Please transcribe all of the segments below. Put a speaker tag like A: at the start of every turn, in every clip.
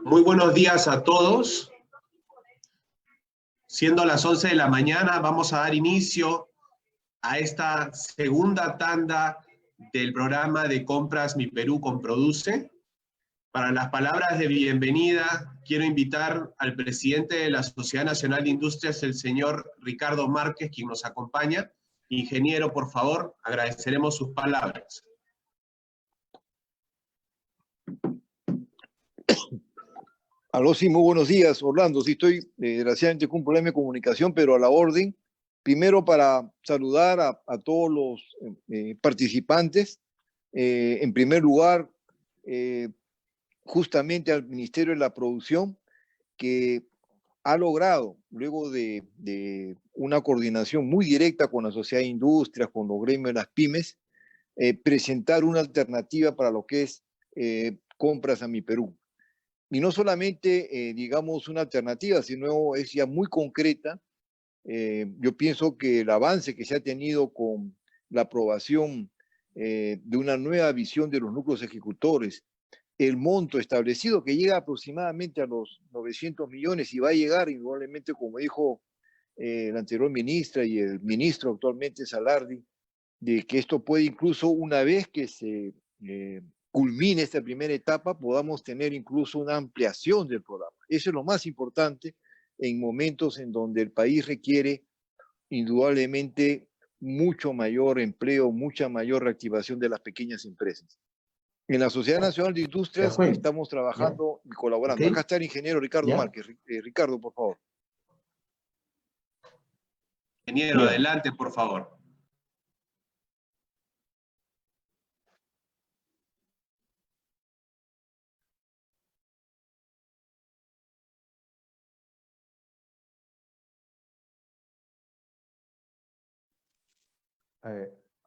A: Muy buenos días a todos. Siendo las 11 de la mañana, vamos a dar inicio a esta segunda tanda del programa de compras Mi Perú con Produce. Para las palabras de bienvenida, quiero invitar al presidente de la Sociedad Nacional de Industrias, el señor Ricardo Márquez, quien nos acompaña. Ingeniero, por favor, agradeceremos sus palabras.
B: Aló, sí, muy buenos días, Orlando. Sí, estoy desgraciadamente con un problema de comunicación, pero a la orden. Primero, para saludar a todos los participantes. En primer lugar, justamente al Ministerio de la Producción, que ha logrado, luego de una coordinación muy directa con la Sociedad de Industrias, con los gremios de las pymes, presentar una alternativa para lo que es compras a Mi Perú. Y no solamente, digamos, una alternativa, sino es ya muy concreta. Yo pienso que el avance que se ha tenido con la aprobación de una nueva visión de los núcleos ejecutores, el monto establecido que llega aproximadamente a los 900 millones y va a llegar indudablemente, como dijo la anterior ministra y el ministro actualmente Salardi, de que esto puede incluso una vez que se culmine esta primera etapa, podamos tener incluso una ampliación del programa. Eso es lo más importante en momentos en donde el país requiere indudablemente mucho mayor empleo, mucha mayor reactivación de las pequeñas empresas. En la Sociedad Nacional de Industrias estamos trabajando y colaborando. Acá está el ingeniero Ricardo Márquez. Ricardo, por favor.
A: Ingeniero, adelante, por favor.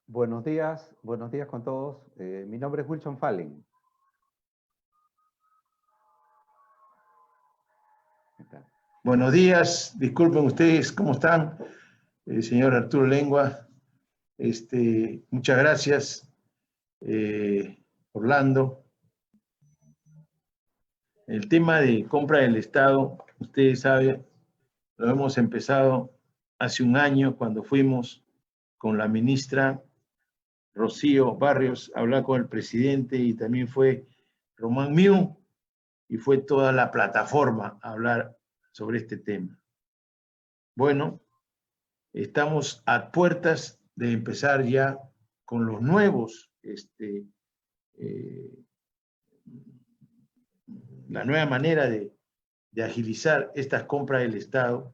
C: Buenos días con todos. Mi nombre es Wilson Fallen.
D: Buenos días, disculpen ustedes, ¿cómo están? Señor Arturo Lengua, muchas gracias, Orlando. El tema de compra del Estado, ustedes saben, lo hemos empezado hace un año cuando fuimos con la ministra Rocío Barrios a hablar con el presidente y también fue Román Miu y fue toda la plataforma a hablar sobre este tema. Bueno, estamos a puertas de empezar ya con los nuevos, la nueva manera de agilizar estas compras del Estado,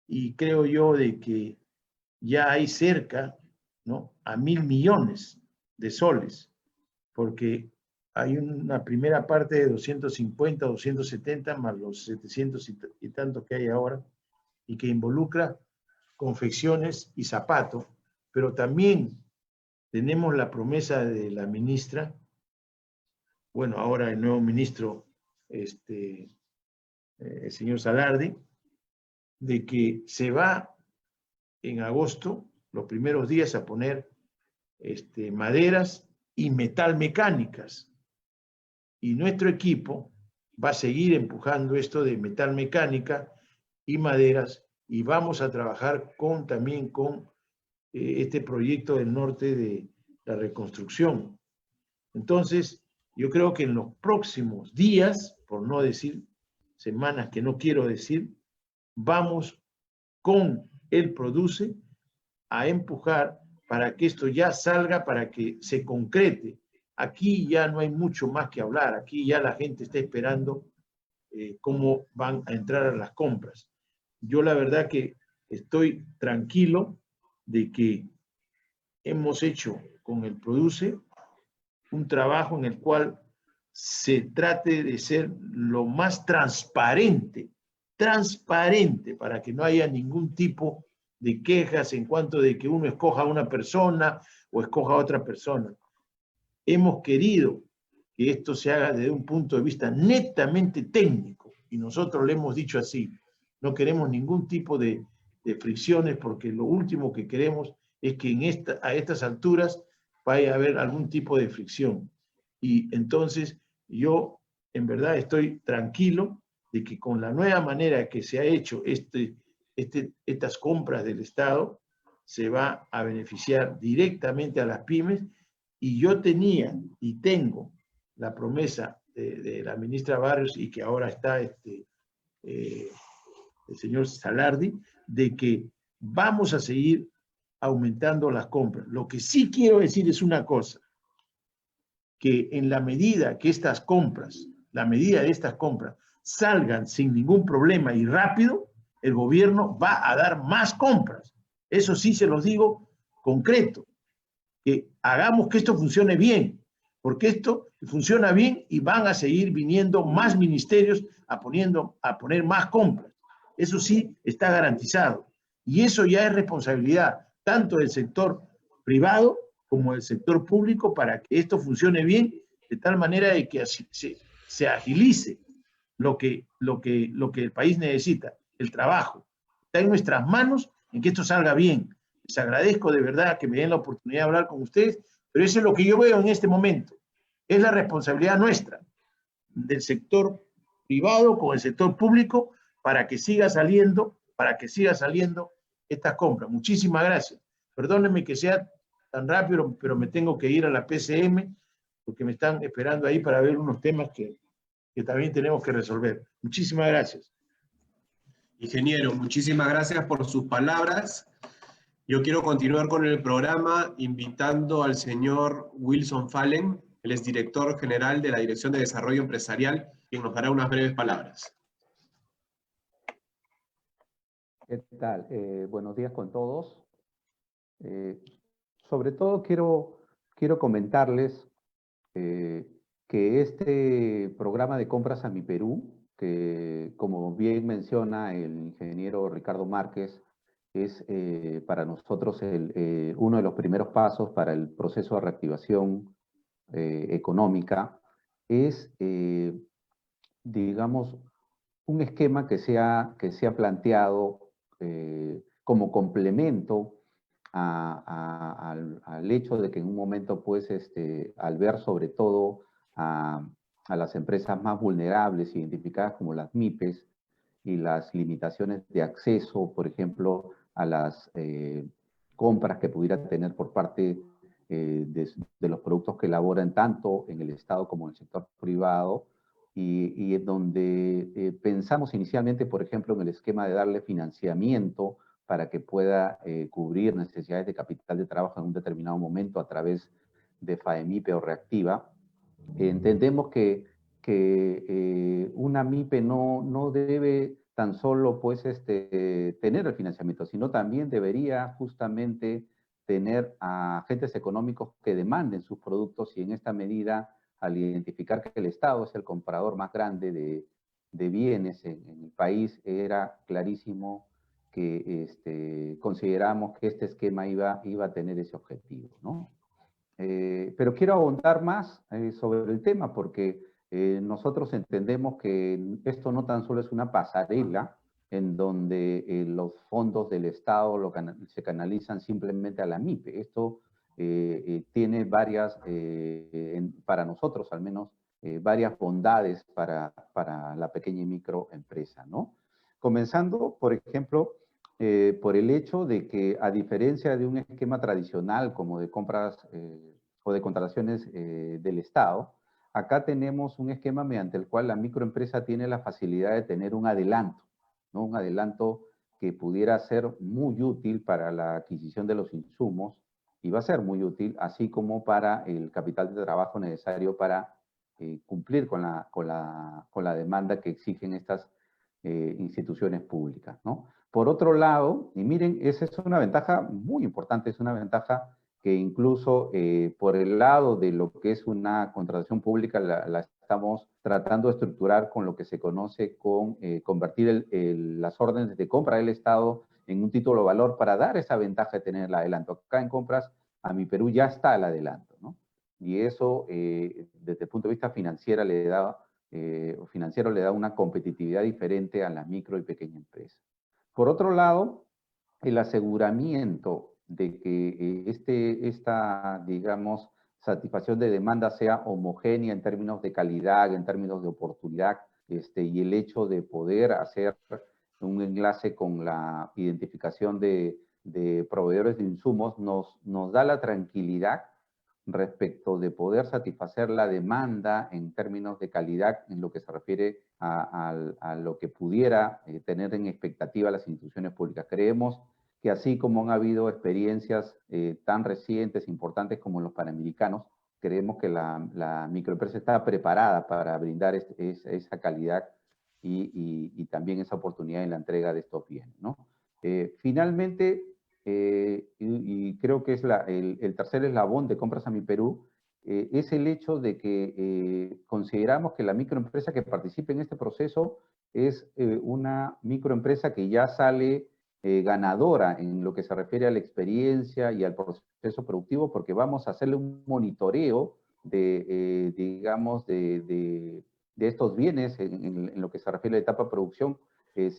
D: y creo yo de que ya hay cerca, ¿no?, a 1.000 millones de soles, porque hay una primera parte de 250, 270, más los 700 y tantos que hay ahora, y que involucra confecciones y zapatos, pero también tenemos la promesa de la ministra, bueno, ahora el nuevo ministro, el señor Salardi, de que se va en agosto, los primeros días, a poner maderas y metalmecánicas. Y nuestro equipo va a seguir empujando esto de metalmecánica y maderas, y vamos a trabajar también con este proyecto del norte de la reconstrucción. Entonces, yo creo que en los próximos días, por no decir semanas, que no quiero decir, vamos con el Produce a empujar para que esto ya salga, para que se concrete. Aquí ya no hay mucho más que hablar, aquí ya la gente está esperando cómo van a entrar a las compras. Yo la verdad que estoy tranquilo de que hemos hecho con el Produce un trabajo en el cual se trate de ser lo más transparente para que no haya ningún tipo de quejas en cuanto de que uno escoja a una persona o escoja a otra persona. Hemos querido que esto se haga desde un punto de vista netamente técnico, y nosotros le hemos dicho así, no queremos ningún tipo de fricciones, porque lo último que queremos es que a estas alturas vaya a haber algún tipo de fricción. Y entonces yo en verdad estoy tranquilo de que con la nueva manera que se ha hecho estas compras del Estado, se va a beneficiar directamente a las pymes. Y yo tenía y tengo la promesa de la ministra Barrios, y que ahora está el señor Salardi, de que vamos a seguir aumentando las compras. Lo que sí quiero decir es una cosa, que en la medida que estas compras, la medida de estas compras salgan sin ningún problema y rápido, el gobierno va a dar más compras. Eso sí se los digo concreto, que hagamos que esto funcione bien, porque esto funciona bien y van a seguir viniendo más ministerios a poner más compras. Eso sí está garantizado. Y eso ya es responsabilidad tanto del sector privado como del sector público para que esto funcione bien, de tal manera de que se agilice lo que el país necesita, el trabajo. Está en nuestras manos en que esto salga bien. Les agradezco de verdad que me den la oportunidad de hablar con ustedes, pero eso es lo que yo veo en este momento. Es la responsabilidad nuestra, del sector privado con el sector público, para que siga saliendo estas compras. Muchísimas gracias. Perdónenme que sea tan rápido, pero me tengo que ir a la PCM, porque me están esperando ahí para ver unos temas que también tenemos que resolver. Muchísimas gracias.
A: Ingeniero, muchísimas gracias por sus palabras. Yo quiero continuar con el programa invitando al señor Wilson Fallen, él es director general de la Dirección de Desarrollo Empresarial, quien nos dará unas breves palabras.
C: ¿Qué tal? Buenos días con todos. Sobre todo quiero comentarles que este programa de compras a Mi Perú, que como bien menciona el ingeniero Ricardo Márquez, es para nosotros uno de los primeros pasos para el proceso de reactivación económica, es, digamos, un esquema que se ha planteado como complemento al hecho de que en un momento, pues, al ver sobre todo a las empresas más vulnerables, identificadas como las MIPES, y las limitaciones de acceso, por ejemplo, a las compras que pudiera tener por parte de los productos que elaboran tanto en el Estado como en el sector privado, y donde pensamos inicialmente, por ejemplo, en el esquema de darle financiamiento para que pueda cubrir necesidades de capital de trabajo en un determinado momento a través de FAEMIPE o Reactiva. Entendemos que una MIPE no debe tan solo, pues, tener el financiamiento, sino también debería justamente tener a agentes económicos que demanden sus productos, y en esta medida, al identificar que el Estado es el comprador más grande de bienes en el país, era clarísimo que consideramos que este esquema iba a tener ese objetivo, ¿no? Pero quiero ahondar más sobre el tema, porque nosotros entendemos que esto no tan solo es una pasarela en donde los fondos del Estado se canalizan simplemente a la MIPE. Esto tiene varias, para nosotros al menos, varias bondades para la pequeña y microempresa, ¿no? Comenzando, por ejemplo, por el hecho de que, a diferencia de un esquema tradicional como de compras o de contrataciones del Estado, acá tenemos un esquema mediante el cual la microempresa tiene la facilidad de tener un adelanto, ¿no? Un adelanto que pudiera ser muy útil para la adquisición de los insumos, y va a ser muy útil, así como para el capital de trabajo necesario para cumplir con la demanda que exigen estas instituciones públicas, ¿no? Por otro lado, y miren, esa es una ventaja muy importante, es una ventaja que incluso por el lado de lo que es una contratación pública la estamos tratando de estructurar con lo que se conoce con convertir las órdenes de compra del Estado en un título de valor para dar esa ventaja de tener el adelanto. Acá en compras a Mi Perú ya está el adelanto, ¿no? Y eso, desde el punto de vista financiero, le da una competitividad diferente a la micro y pequeña empresa. Por otro lado, el aseguramiento de que esta, digamos, satisfacción de demanda sea homogénea en términos de calidad, en términos de oportunidad, y el hecho de poder hacer un enlace con la identificación de proveedores de insumos nos da la tranquilidad respecto de poder satisfacer la demanda en términos de calidad en lo que se refiere a lo que pudiera tener en expectativa las instituciones públicas. Creemos que así como han habido experiencias tan recientes, importantes como los Panamericanos, creemos que la microempresa está preparada para brindar esa calidad y también esa oportunidad en la entrega de estos bienes, ¿no? Finalmente, y creo que es el tercer eslabón de Compras a Mi Perú, es el hecho de que consideramos que la microempresa que participe en este proceso es una microempresa que ya sale ganadora en lo que se refiere a la experiencia y al proceso productivo, porque vamos a hacerle un monitoreo digamos, de estos bienes en lo que se refiere a la etapa de producción,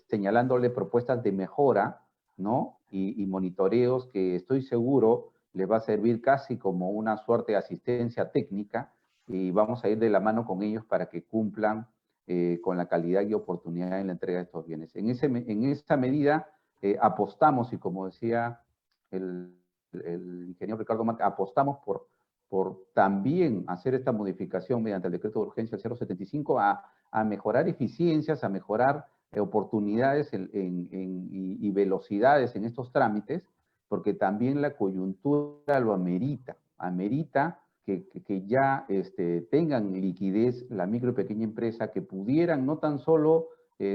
C: señalándole propuestas de mejora, ¿no? Y monitoreos que estoy seguro les va a servir casi como una suerte de asistencia técnica, y vamos a ir de la mano con ellos para que cumplan con la calidad y oportunidad en la entrega de estos bienes. En esa medida apostamos, y como decía el ingeniero Ricardo Márquez, apostamos por también hacer esta modificación mediante el decreto de urgencia 075 a mejorar eficiencias, a mejorar oportunidades y velocidades en estos trámites, porque también la coyuntura lo amerita que ya tengan liquidez la micro y pequeña empresa, que pudieran no tan solo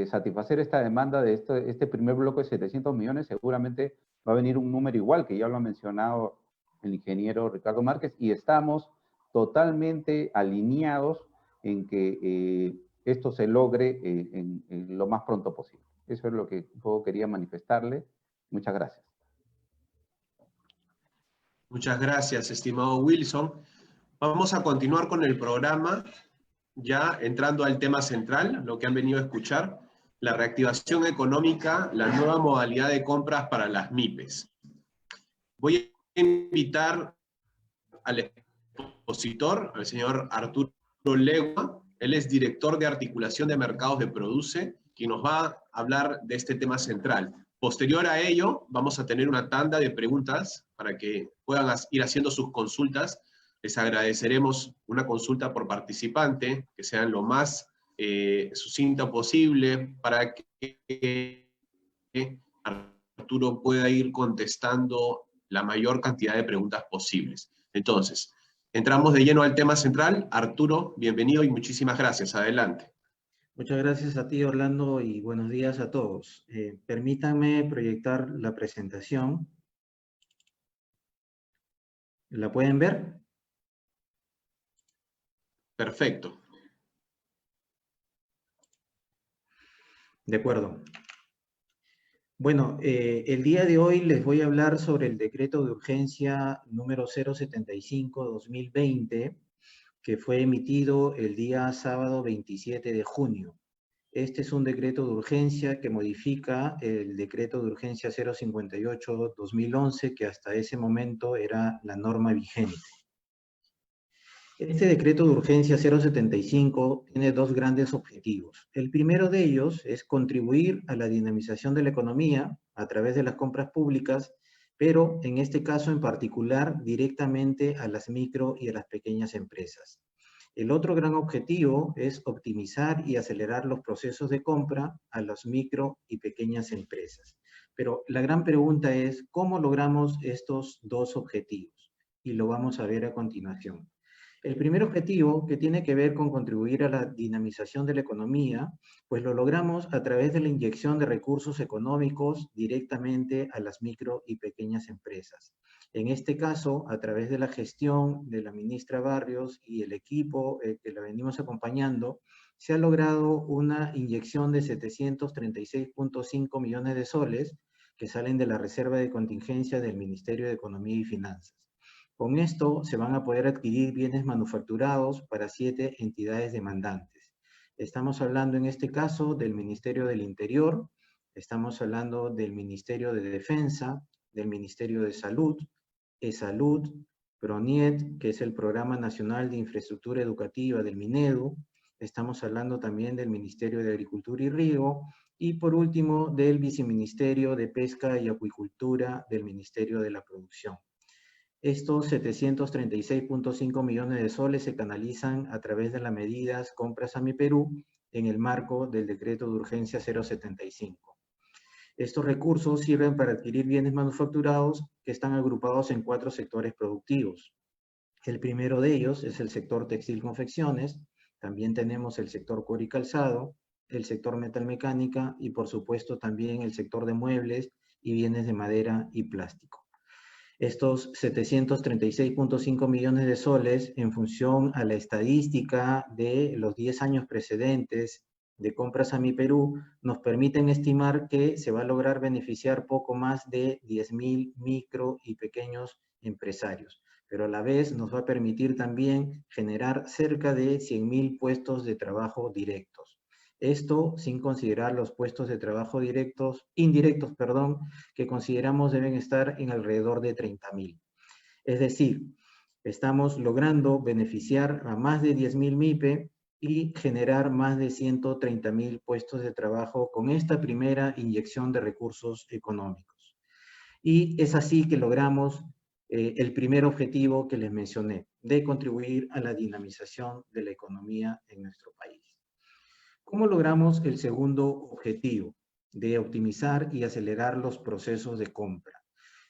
C: satisfacer esta demanda de este primer bloque de 700 millones, seguramente va a venir un número igual, que ya lo ha mencionado el ingeniero Ricardo Márquez, y estamos totalmente alineados en que esto se logre en lo más pronto posible. Eso es lo que yo quería manifestarle. Muchas gracias.
A: Muchas gracias, estimado Wilson. Vamos a continuar con el programa, ya entrando al tema central, lo que han venido a escuchar, la reactivación económica, la nueva modalidad de compras para las MIPES. Voy a invitar al expositor, al señor Arturo Legua. Él es director de articulación de mercados de Produce, quien nos va a hablar de este tema central. Posterior a ello, vamos a tener una tanda de preguntas para que puedan ir haciendo sus consultas. Les agradeceremos una consulta por participante, que sean lo más sucinta posible, para que Arturo pueda ir contestando la mayor cantidad de preguntas posibles. Entonces, entramos de lleno al tema central. Arturo, bienvenido y muchísimas gracias. Adelante.
E: Muchas gracias a ti, Orlando, y buenos días a todos. Permítanme proyectar la presentación. ¿La pueden ver?
A: Perfecto.
E: De acuerdo. Bueno, el día de hoy les voy a hablar sobre el decreto de urgencia número 075-2020, que fue emitido el día sábado 27 de junio. Este es un decreto de urgencia que modifica el decreto de urgencia 058-2011, que hasta ese momento era la norma vigente. Este decreto de urgencia 075 tiene dos grandes objetivos. El primero de ellos es contribuir a la dinamización de la economía a través de las compras públicas, pero en este caso en particular directamente a las micro y a las pequeñas empresas. El otro gran objetivo es optimizar y acelerar los procesos de compra a las micro y pequeñas empresas. Pero la gran pregunta es, ¿cómo logramos estos dos objetivos? Y lo vamos a ver a continuación. El primer objetivo, que tiene que ver con contribuir a la dinamización de la economía, pues lo logramos a través de la inyección de recursos económicos directamente a las micro y pequeñas empresas. En este caso, a través de la gestión de la ministra Barrios y el equipo que la venimos acompañando, se ha logrado una inyección de 736.5 millones de soles que salen de la reserva de contingencia del Ministerio de Economía y Finanzas. Con esto se van a poder adquirir bienes manufacturados para 7 entidades demandantes. Estamos hablando en este caso del Ministerio del Interior, estamos hablando del Ministerio de Defensa, del Ministerio de Salud, ESalud, PRONIET, que es el Programa Nacional de Infraestructura Educativa del Minedu. Estamos hablando también del Ministerio de Agricultura y Riego, y por último del Viceministerio de Pesca y Acuicultura del Ministerio de la Producción. Estos 736.5 millones de soles se canalizan a través de las medidas Compras a mi Perú en el marco del Decreto de Urgencia 075. Estos recursos sirven para adquirir bienes manufacturados que están agrupados en 4 sectores productivos. El primero de ellos es el sector textil-confecciones, también tenemos el sector cuero y calzado, el sector metalmecánica y por supuesto también el sector de muebles y bienes de madera y plástico. Estos 736.5 millones de soles en función a la estadística de los 10 años precedentes de Compras a mi Perú nos permiten estimar que se va a lograr beneficiar poco más de 10.000 micro y pequeños empresarios, pero a la vez nos va a permitir también generar cerca de 100.000 puestos de trabajo directos. Esto sin considerar los puestos de trabajo indirectos, que consideramos deben estar en alrededor de 30.000. Es decir, estamos logrando beneficiar a más de 10.000 MIPE y generar más de 130.000 puestos de trabajo con esta primera inyección de recursos económicos. Y es así que logramos el primer objetivo que les mencioné, de contribuir a la dinamización de la economía en nuestro país. ¿Cómo logramos el segundo objetivo, de optimizar y acelerar los procesos de compra?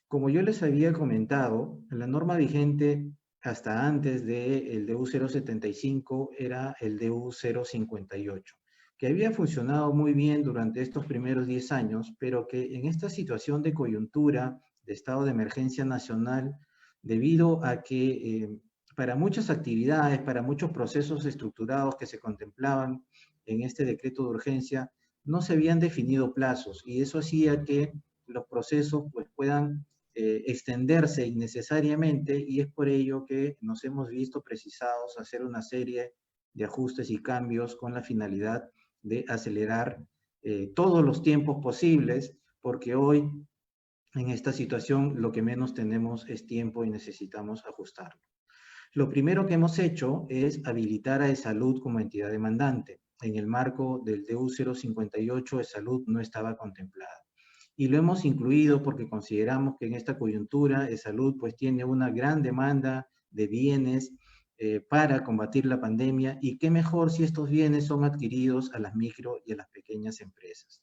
E: Como yo les había comentado, la norma vigente hasta antes del DU 075 era el DU 058, que había funcionado muy bien durante estos primeros 10 años, pero que en esta situación de coyuntura, de estado de emergencia nacional, debido a que para muchas actividades, para muchos procesos estructurados que se contemplaban en este decreto de urgencia, no se habían definido plazos, y eso hacía que los procesos pues, puedan extenderse innecesariamente, y es por ello que nos hemos visto precisados a hacer una serie de ajustes y cambios con la finalidad de acelerar todos los tiempos posibles, porque hoy en esta situación lo que menos tenemos es tiempo y necesitamos ajustarlo. Lo primero que hemos hecho es habilitar a eSalud como entidad demandante. En el marco del DU 058, eSalud no estaba contemplada. Y lo hemos incluido porque consideramos que en esta coyuntura eSalud pues tiene una gran demanda de bienes para combatir la pandemia, y qué mejor si estos bienes son adquiridos a las micro y a las pequeñas empresas.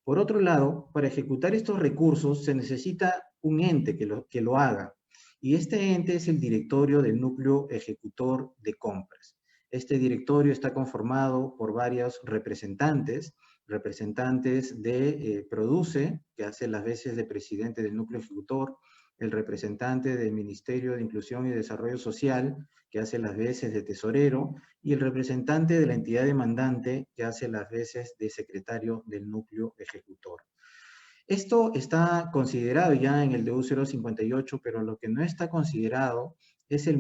E: Por otro lado, para ejecutar estos recursos se necesita un ente que lo haga, y este ente es el directorio del núcleo ejecutor de compras. Este directorio está conformado por varios representantes de Produce, que hace las veces de presidente del núcleo ejecutor, el representante del Ministerio de Inclusión y Desarrollo Social, que hace las veces de tesorero, y el representante de la entidad demandante, que hace las veces de secretario del núcleo ejecutor. Esto está considerado ya en el DU 058, pero lo que no está considerado es el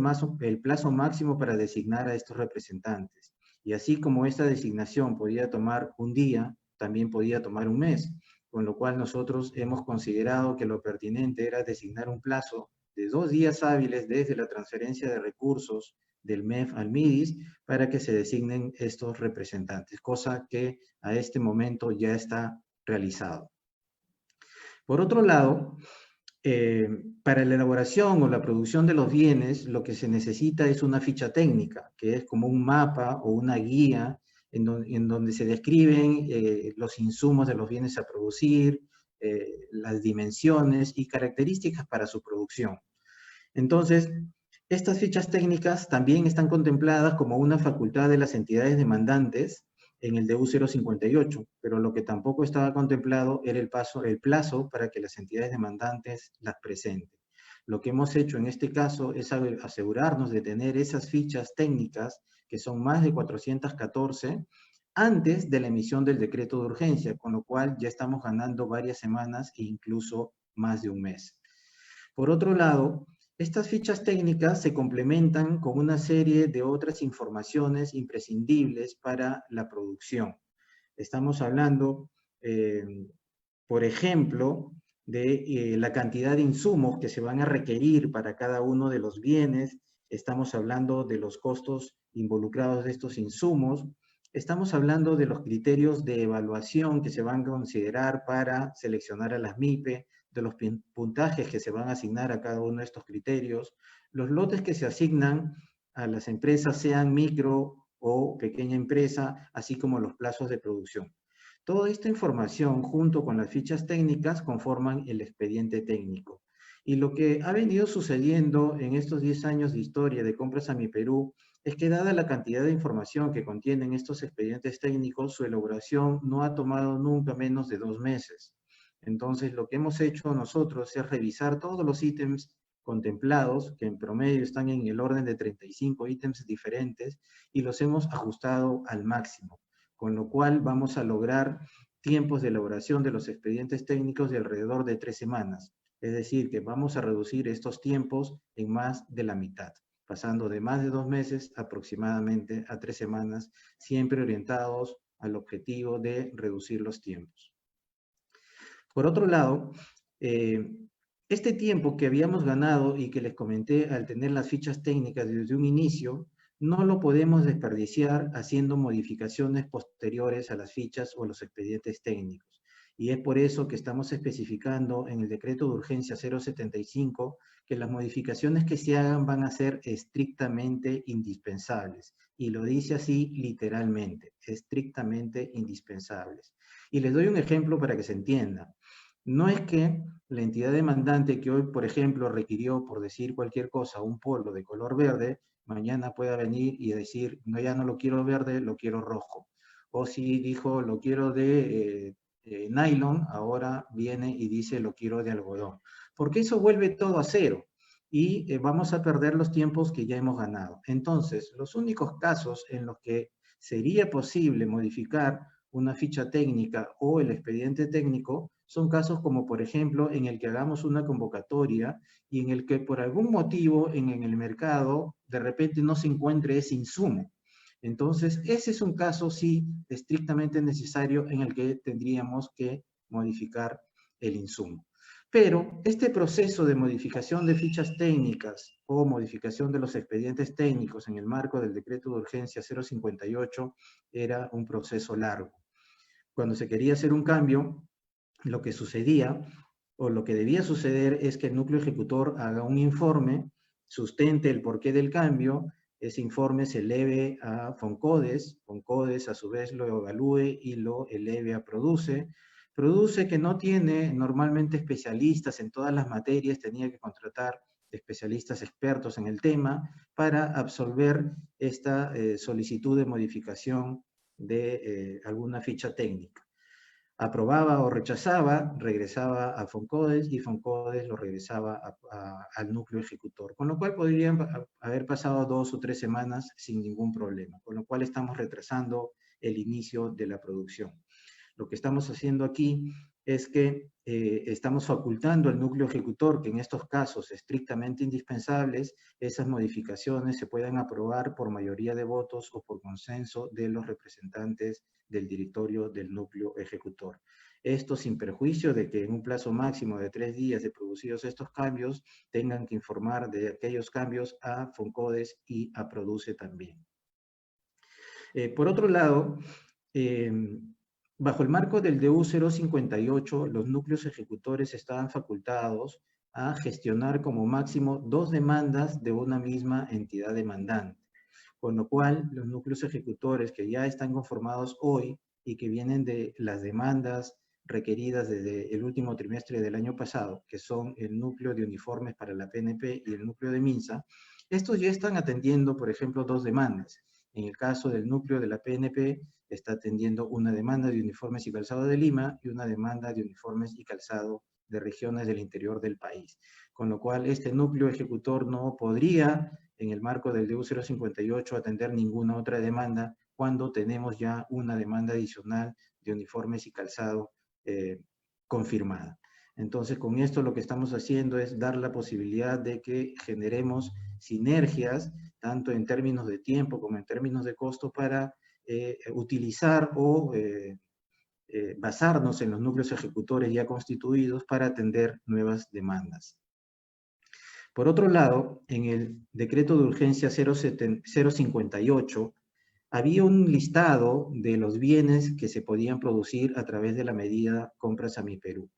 E: plazo máximo para designar a estos representantes. Y así como esta designación podía tomar un día, también podía tomar un mes, con lo cual nosotros hemos considerado que lo pertinente era designar un plazo de 2 días hábiles desde la transferencia de recursos del MEF al MIDIS para que se designen estos representantes, cosa que a este momento ya está realizado. Por otro lado, para la elaboración o la producción de los bienes, lo que se necesita es una ficha técnica, que es como un mapa o una guía en donde se describen los insumos de los bienes a producir, las dimensiones y características para su producción. Entonces, estas fichas técnicas también están contempladas como una facultad de las entidades demandantes en el DU 058, pero lo que tampoco estaba contemplado era el plazo para que las entidades demandantes las presenten. Lo que hemos hecho en este caso es asegurarnos de tener esas fichas técnicas, que son más de 414, antes de la emisión del decreto de urgencia, con lo cual ya estamos ganando varias semanas e incluso más de un mes. Por otro lado, estas fichas técnicas se complementan con una serie de otras informaciones imprescindibles para la producción. Estamos hablando, por ejemplo, de la cantidad de insumos que se van a requerir para cada uno de los bienes. Estamos hablando de los costos involucrados de estos insumos. Estamos hablando de los criterios de evaluación que se van a considerar para seleccionar a las MIPE, de los puntajes que se van a asignar a cada uno de estos criterios, los lotes que se asignan a las empresas, sean micro o pequeña empresa, así como los plazos de producción. Toda esta información, junto con las fichas técnicas, conforman el expediente técnico. Y lo que ha venido sucediendo en estos 10 años de historia de Compras a Mi Perú es que, dada la cantidad de información que contienen estos expedientes técnicos, su elaboración no ha tomado nunca menos de 2 meses. Entonces, lo que hemos hecho nosotros es revisar todos los ítems contemplados, que en promedio están en el orden de 35 ítems diferentes, y los hemos ajustado al máximo, con lo cual vamos a lograr tiempos de elaboración de los expedientes técnicos de alrededor de 3 semanas. Es decir, que vamos a reducir estos tiempos en más de la mitad, pasando de más de 2 meses aproximadamente a 3 semanas, siempre orientados al objetivo de reducir los tiempos. Por otro lado, este tiempo que habíamos ganado y que les comenté al tener las fichas técnicas desde un inicio, no lo podemos desperdiciar haciendo modificaciones posteriores a las fichas o los expedientes técnicos. Y es por eso que estamos especificando en el decreto de urgencia 075 que las modificaciones que se hagan van a ser estrictamente indispensables. Y lo dice así literalmente, estrictamente indispensables. Y les doy un ejemplo para que se entienda. No es que la entidad demandante que hoy, por ejemplo, requirió, por decir cualquier cosa, un polo de color verde, mañana pueda venir y decir, no, ya no lo quiero verde, lo quiero rojo. O si dijo, lo quiero de nylon, ahora viene y dice, lo quiero de algodón. Porque eso vuelve todo a cero y vamos a perder los tiempos que ya hemos ganado. Entonces, los únicos casos en los que sería posible modificar una ficha técnica o el expediente técnico son casos como, por ejemplo, en el que hagamos una convocatoria y en el que por algún motivo en el mercado de repente no se encuentre ese insumo. Entonces, ese es un caso, sí, estrictamente necesario en el que tendríamos que modificar el insumo. Pero este proceso de modificación de fichas técnicas o modificación de los expedientes técnicos en el marco del decreto de urgencia 058 era un proceso largo. Cuando se quería hacer un cambio, lo que sucedía o lo que debía suceder es que el núcleo ejecutor haga un informe, sustente el porqué del cambio, ese informe se eleve a Foncodes, Foncodes a su vez lo evalúe y lo eleve a Produce. Produce, que no tiene normalmente especialistas en todas las materias, tenía que contratar especialistas expertos en el tema para absolver esta solicitud de modificación de alguna ficha técnica. Aprobaba o rechazaba, regresaba a Foncodes y Foncodes lo regresaba al núcleo ejecutor, con lo cual podrían haber pasado 2 o 3 semanas sin ningún problema, con lo cual estamos retrasando el inicio de la producción. Lo que estamos haciendo aquí es que estamos facultando al núcleo ejecutor que en estos casos estrictamente indispensables, esas modificaciones se puedan aprobar por mayoría de votos o por consenso de los representantes del directorio del núcleo ejecutor. Esto sin perjuicio de que en un plazo máximo de 3 días de producidos estos cambios, tengan que informar de aquellos cambios a Foncodes y a Produce también. Por otro lado, bajo el marco del DU 058, los núcleos ejecutores estaban facultados a gestionar como máximo 2 demandas de una misma entidad demandante, con lo cual los núcleos ejecutores que ya están conformados hoy y que vienen de las demandas requeridas desde el último trimestre del año pasado, que son el núcleo de uniformes para la PNP y el núcleo de MINSA, estos ya están atendiendo, por ejemplo, 2 demandas. En el caso del núcleo de la PNP, está atendiendo una demanda de uniformes y calzado de Lima y una demanda de uniformes y calzado de regiones del interior del país. Con lo cual, este núcleo ejecutor no podría, en el marco del DU 058, atender ninguna otra demanda cuando tenemos ya una demanda adicional de uniformes y calzado confirmada. Entonces, con esto lo que estamos haciendo es dar la posibilidad de que generemos sinergias, tanto en términos de tiempo como en términos de costo, para utilizar o basarnos en los núcleos ejecutores ya constituidos para atender nuevas demandas. Por otro lado, en el decreto de urgencia 058, había un listado de los bienes que se podían producir a través de la medida Compras a mi Perú.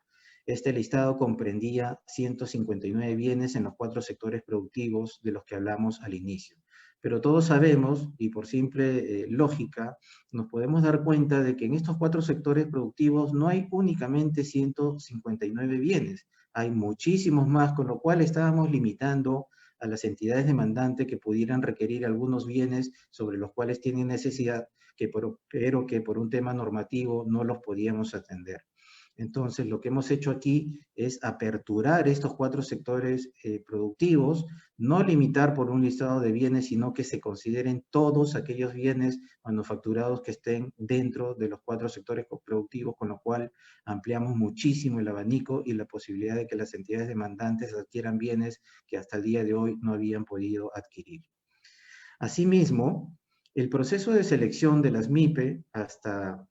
E: Este listado comprendía 159 bienes en los 4 sectores productivos de los que hablamos al inicio. Pero todos sabemos, y por simple lógica, nos podemos dar cuenta de que en estos 4 sectores productivos no hay únicamente 159 bienes, hay muchísimos más, con lo cual estábamos limitando a las entidades demandantes que pudieran requerir algunos bienes sobre los cuales tienen necesidad, pero que por un tema normativo no los podíamos atender. Entonces, lo que hemos hecho aquí es aperturar estos 4 sectores productivos, no limitar por un listado de bienes, sino que se consideren todos aquellos bienes manufacturados que estén dentro de los 4 sectores productivos, con lo cual ampliamos muchísimo el abanico y la posibilidad de que las entidades demandantes adquieran bienes que hasta el día de hoy no habían podido adquirir. Asimismo, el proceso de selección de las MIPE hasta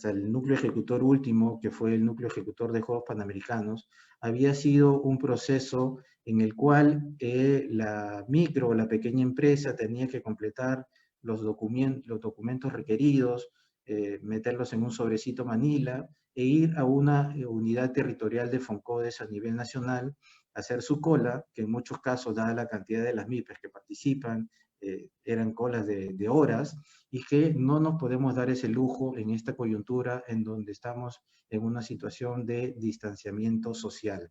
E: el núcleo ejecutor último, que fue el núcleo ejecutor de Juegos Panamericanos, había sido un proceso en el cual la micro o la pequeña empresa tenía que completar los documentos requeridos, meterlos en un sobrecito manila e ir a una unidad territorial de FONCODES a nivel nacional, hacer su cola, que en muchos casos, dada la cantidad de las MIPES que participan, eran colas de horas, y que no nos podemos dar ese lujo en esta coyuntura en donde estamos en una situación de distanciamiento social.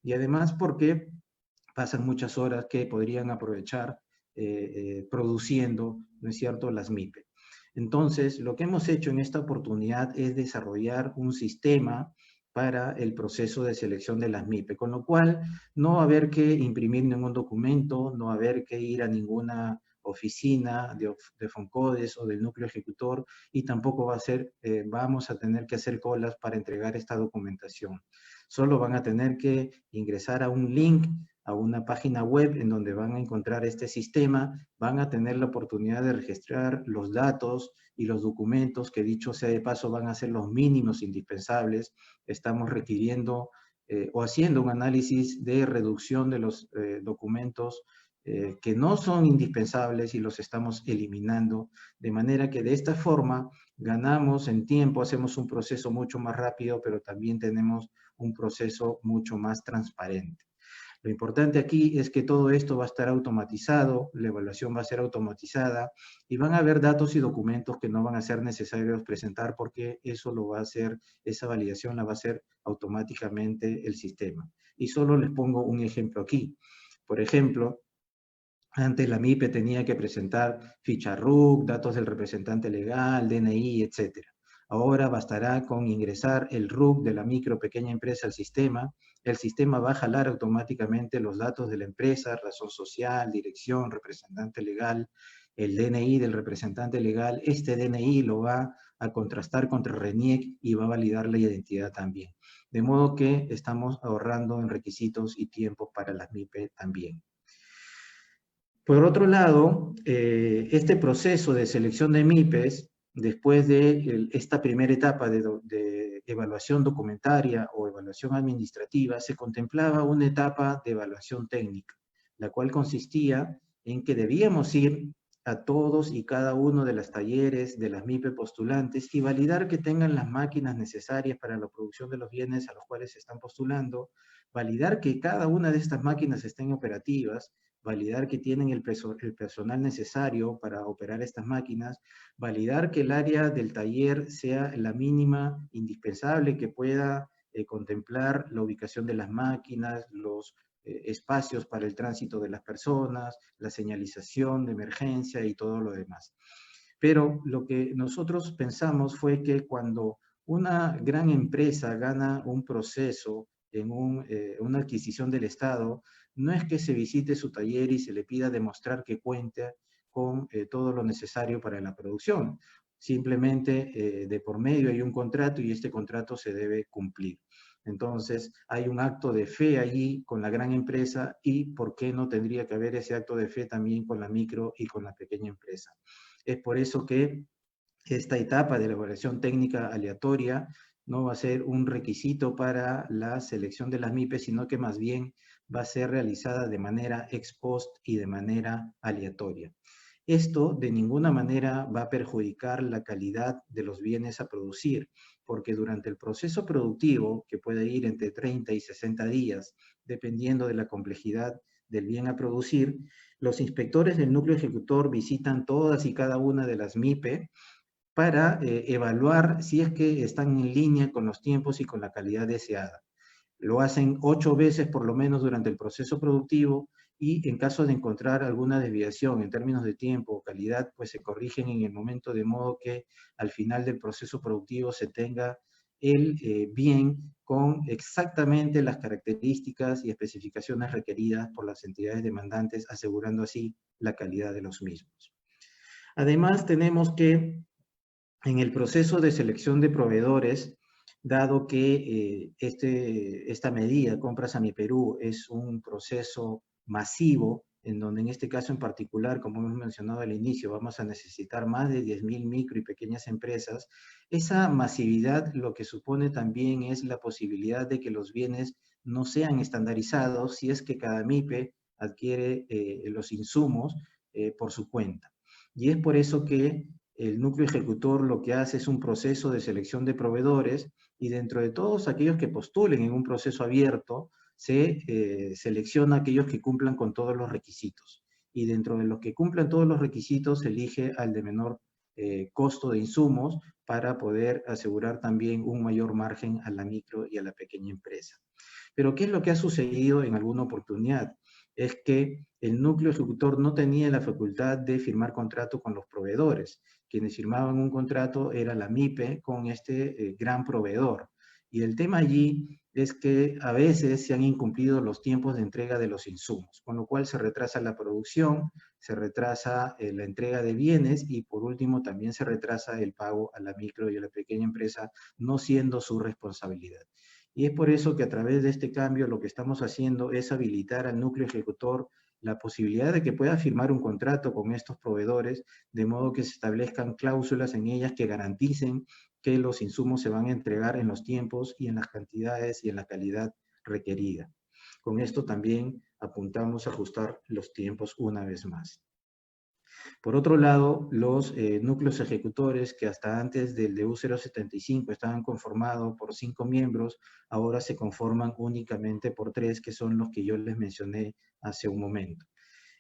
E: Y además porque pasan muchas horas que podrían aprovechar produciendo, ¿no es cierto?, las MIPE. Entonces, lo que hemos hecho en esta oportunidad es desarrollar un sistema para el proceso de selección de las MIPE, con lo cual no va a haber que imprimir ningún documento, no va a haber que ir a ninguna oficina de FONCODES o del núcleo ejecutor, y tampoco vamos a tener que hacer colas para entregar esta documentación. Solo van a tener que ingresar a un link, a una página web en donde van a encontrar este sistema, van a tener la oportunidad de registrar los datos y los documentos, que dicho sea de paso van a ser los mínimos indispensables. Estamos requiriendo o haciendo un análisis de reducción de los documentos que no son indispensables, y los estamos eliminando, de manera que de esta forma ganamos en tiempo, hacemos un proceso mucho más rápido, pero también tenemos un proceso mucho más transparente. Lo importante aquí es que todo esto va a estar automatizado, la evaluación va a ser automatizada, y van a haber datos y documentos que no van a ser necesarios presentar, porque eso lo va a hacer, esa validación la va a hacer automáticamente el sistema. Y solo les pongo un ejemplo aquí. Por ejemplo, antes la MIPE tenía que presentar ficha RUC, datos del representante legal, DNI, etc. Ahora bastará con ingresar el RUC de la micro o pequeña empresa al sistema. El sistema va a jalar automáticamente los datos de la empresa, razón social, dirección, representante legal, el DNI del representante legal. Este DNI lo va a contrastar contra RENIEC y va a validar la identidad también. De modo que estamos ahorrando en requisitos y tiempo para las MIPE también. Por otro lado, este proceso de selección de MIPES, después de esta primera etapa de evaluación documentaria o evaluación administrativa, se contemplaba una etapa de evaluación técnica, la cual consistía en que debíamos ir a todos y cada uno de los talleres de las MIPE postulantes y validar que tengan las máquinas necesarias para la producción de los bienes a los cuales se están postulando, validar que cada una de estas máquinas estén operativas, validar que tienen el personal necesario para operar estas máquinas, validar que el área del taller sea la mínima indispensable, que pueda contemplar la ubicación de las máquinas, los espacios para el tránsito de las personas, la señalización de emergencia y todo lo demás. Pero lo que nosotros pensamos fue que cuando una gran empresa gana un proceso en una adquisición del Estado, no es que se visite su taller y se le pida demostrar que cuenta con todo lo necesario para la producción. Simplemente de por medio hay un contrato y este contrato se debe cumplir. Entonces hay un acto de fe allí con la gran empresa, y ¿por qué no tendría que haber ese acto de fe también con la micro y con la pequeña empresa? Es por eso que esta etapa de la evaluación técnica aleatoria no va a ser un requisito para la selección de las MIPES, sino que más bien va a ser realizada de manera ex post y de manera aleatoria. Esto de ninguna manera va a perjudicar la calidad de los bienes a producir, porque durante el proceso productivo, que puede ir entre 30 y 60 días, dependiendo de la complejidad del bien a producir, los inspectores del núcleo ejecutor visitan todas y cada una de las MIPE para evaluar si es que están en línea con los tiempos y con la calidad deseada. Lo hacen 8 veces por lo menos durante el proceso productivo y en caso de encontrar alguna desviación en términos de tiempo o calidad, pues se corrigen en el momento, de modo que al final del proceso productivo se tenga el bien con exactamente las características y especificaciones requeridas por las entidades demandantes, asegurando así la calidad de los mismos. Además, tenemos que en el proceso de selección de proveedores, dado que esta medida, Compras a mi Perú, es un proceso masivo, en donde en este caso en particular, como hemos mencionado al inicio, vamos a necesitar más de 10.000 micro y pequeñas empresas, esa masividad lo que supone también es la posibilidad de que los bienes no sean estandarizados si es que cada MIPE adquiere los insumos por su cuenta. Y es por eso que el núcleo ejecutor lo que hace es un proceso de selección de proveedores y dentro de todos aquellos que postulen en un proceso abierto, se selecciona aquellos que cumplan con todos los requisitos. Y dentro de los que cumplan todos los requisitos, se elige al de menor costo de insumos para poder asegurar también un mayor margen a la micro y a la pequeña empresa. Pero ¿qué es lo que ha sucedido en alguna oportunidad? Es que el núcleo ejecutor no tenía la facultad de firmar contrato con los proveedores. Quienes firmaban un contrato era la MIPE con este gran proveedor. Y el tema allí es que a veces se han incumplido los tiempos de entrega de los insumos, con lo cual se retrasa la producción, se retrasa la entrega de bienes y por último también se retrasa el pago a la micro y a la pequeña empresa, no siendo su responsabilidad. Y es por eso que a través de este cambio lo que estamos haciendo es habilitar al núcleo ejecutor la posibilidad de que pueda firmar un contrato con estos proveedores, de modo que se establezcan cláusulas en ellas que garanticen que los insumos se van a entregar en los tiempos y en las cantidades y en la calidad requerida. Con esto también apuntamos a ajustar los tiempos una vez más. Por otro lado, los núcleos ejecutores que hasta antes del DU 075 estaban conformados por 5 miembros, ahora se conforman únicamente por 3, que son los que yo les mencioné hace un momento.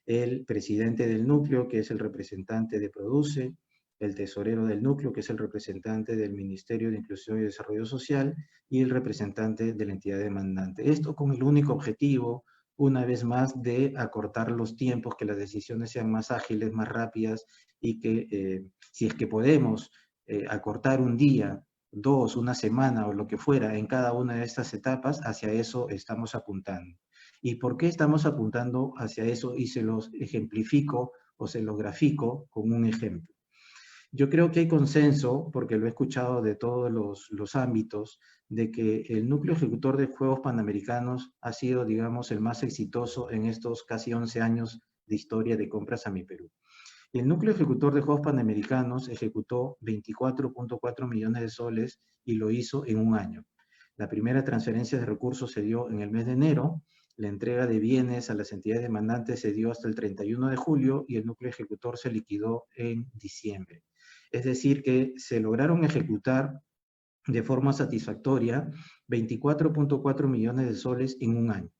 E: El presidente del núcleo, que es el representante de Produce, el tesorero del núcleo, que es el representante del Ministerio de Inclusión y Desarrollo Social, y el representante de la entidad demandante. Esto con el único objetivo, una vez más, de acortar los tiempos, que las decisiones sean más ágiles, más rápidas, y que si es que podemos acortar un día, 2, una semana o lo que fuera en cada una de estas etapas, hacia eso estamos apuntando. ¿Y por qué estamos apuntando hacia eso? Y se los ejemplifico o se los grafico con un ejemplo. Yo creo que hay consenso, porque lo he escuchado de todos los ámbitos, de que el núcleo ejecutor de Juegos Panamericanos ha sido, digamos, el más exitoso en estos casi 11 años de historia de Compras a mi Perú. Y el núcleo ejecutor de Juegos Panamericanos ejecutó 24.4 millones de soles y lo hizo en un año. La primera transferencia de recursos se dio en el mes de enero, la entrega de bienes a las entidades demandantes se dio hasta el 31 de julio y el núcleo ejecutor se liquidó en diciembre. Es decir, que se lograron ejecutar de forma satisfactoria 24.4 millones de soles en un año.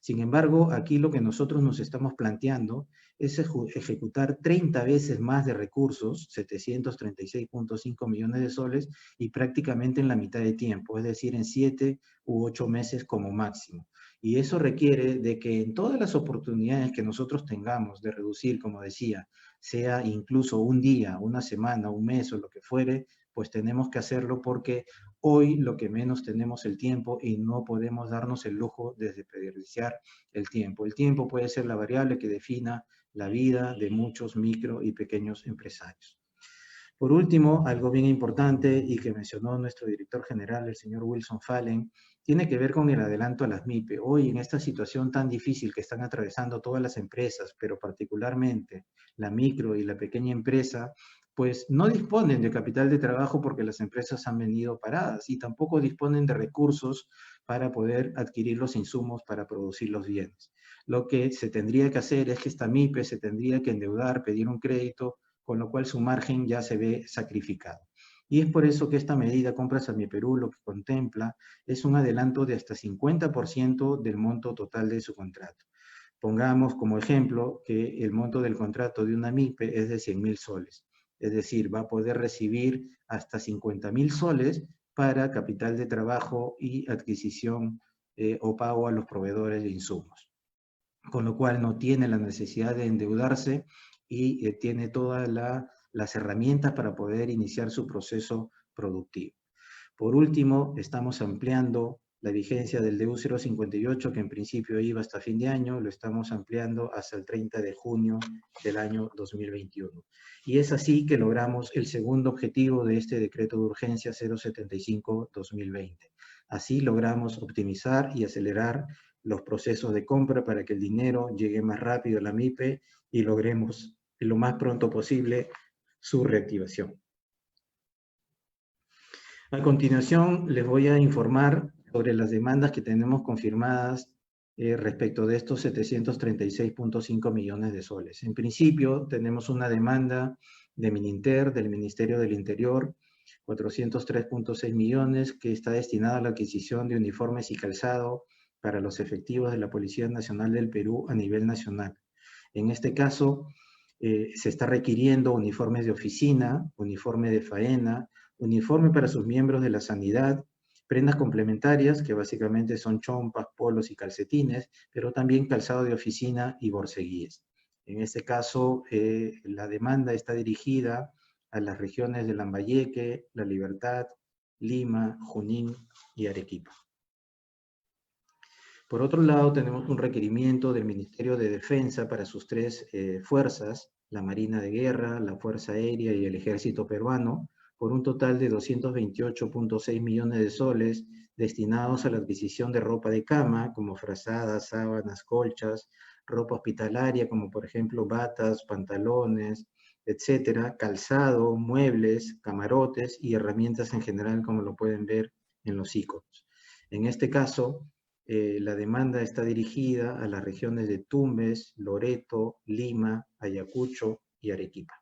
E: Sin embargo, aquí lo que nosotros nos estamos planteando es ejecutar 30 veces más de recursos, 736.5 millones de soles, y prácticamente en la mitad de tiempo, es decir, en 7 u 8 meses como máximo. Y eso requiere de que en todas las oportunidades que nosotros tengamos de reducir, como decía, sea incluso un día, una semana, un mes o lo que fuere, pues tenemos que hacerlo porque hoy lo que menos tenemos el tiempo y no podemos darnos el lujo de desperdiciar el tiempo. El tiempo puede ser la variable que defina la vida de muchos micro y pequeños empresarios. Por último, algo bien importante y que mencionó nuestro director general, el señor Wilson Fallen, tiene que ver con el adelanto a las MIPE. Hoy, en esta situación tan difícil que están atravesando todas las empresas, pero particularmente la micro y la pequeña empresa, pues no disponen de capital de trabajo porque las empresas han venido paradas y tampoco disponen de recursos para poder adquirir los insumos para producir los bienes. Lo que se tendría que hacer es que esta MIPE se tendría que endeudar, pedir un crédito, con lo cual su margen ya se ve sacrificado. Y es por eso que esta medida Compras a Mi Perú lo que contempla es un adelanto de hasta 50% del monto total de su contrato. Pongamos como ejemplo que el monto del contrato de una MIPE es de 100.000 soles. Es decir, va a poder recibir hasta 50.000 soles para capital de trabajo y adquisición o pago a los proveedores de insumos. Con lo cual no tiene la necesidad de endeudarse y tiene todas las herramientas para poder iniciar su proceso productivo. Por último, estamos ampliando la vigencia del DU 058, que en principio iba hasta fin de año, lo estamos ampliando hasta el 30 de junio del año 2021. Y es así que logramos el segundo objetivo de este decreto de urgencia 075-2020. Así logramos optimizar y acelerar los procesos de compra para que el dinero llegue más rápido a la MIPE y logremos lo más pronto posible su reactivación. A continuación, les voy a informar sobre las demandas que tenemos confirmadas respecto de estos 736.5 millones de soles. En principio, tenemos una demanda de Mininter, del Ministerio del Interior, 403.6 millones, que está destinada a la adquisición de uniformes y calzado para los efectivos de la Policía Nacional del Perú a nivel nacional. En este caso, se está requiriendo uniformes de oficina, uniforme de faena, uniforme para sus miembros de la sanidad, prendas complementarias, que básicamente son chompas, polos y calcetines, pero también calzado de oficina y borceguíes. En este caso, la demanda está dirigida a las regiones de Lambayeque, La Libertad, Lima, Junín y Arequipa. Por otro lado, tenemos un requerimiento del Ministerio de Defensa para sus tres fuerzas, la Marina de Guerra, la Fuerza Aérea y el Ejército Peruano, por un total de 228.6 millones de soles destinados a la adquisición de ropa de cama, como frazadas, sábanas, colchas, ropa hospitalaria, como por ejemplo batas, pantalones, etcétera, calzado, muebles, camarotes y herramientas en general, como lo pueden ver en los iconos. En este caso, la demanda está dirigida a las regiones de Tumbes, Loreto, Lima, Ayacucho y Arequipa.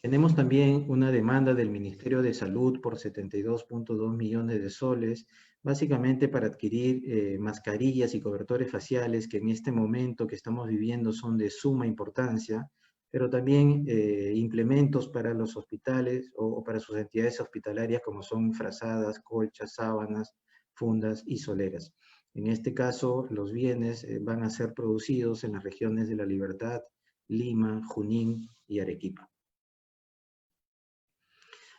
E: Tenemos también una demanda del Ministerio de Salud por 72.2 millones de soles, básicamente para adquirir mascarillas y cobertores faciales que en este momento que estamos viviendo son de suma importancia, pero también implementos para los hospitales o para sus entidades hospitalarias como son frazadas, colchas, sábanas, fundas y soleras. En este caso, los bienes van a ser producidos en las regiones de La Libertad, Lima, Junín y Arequipa.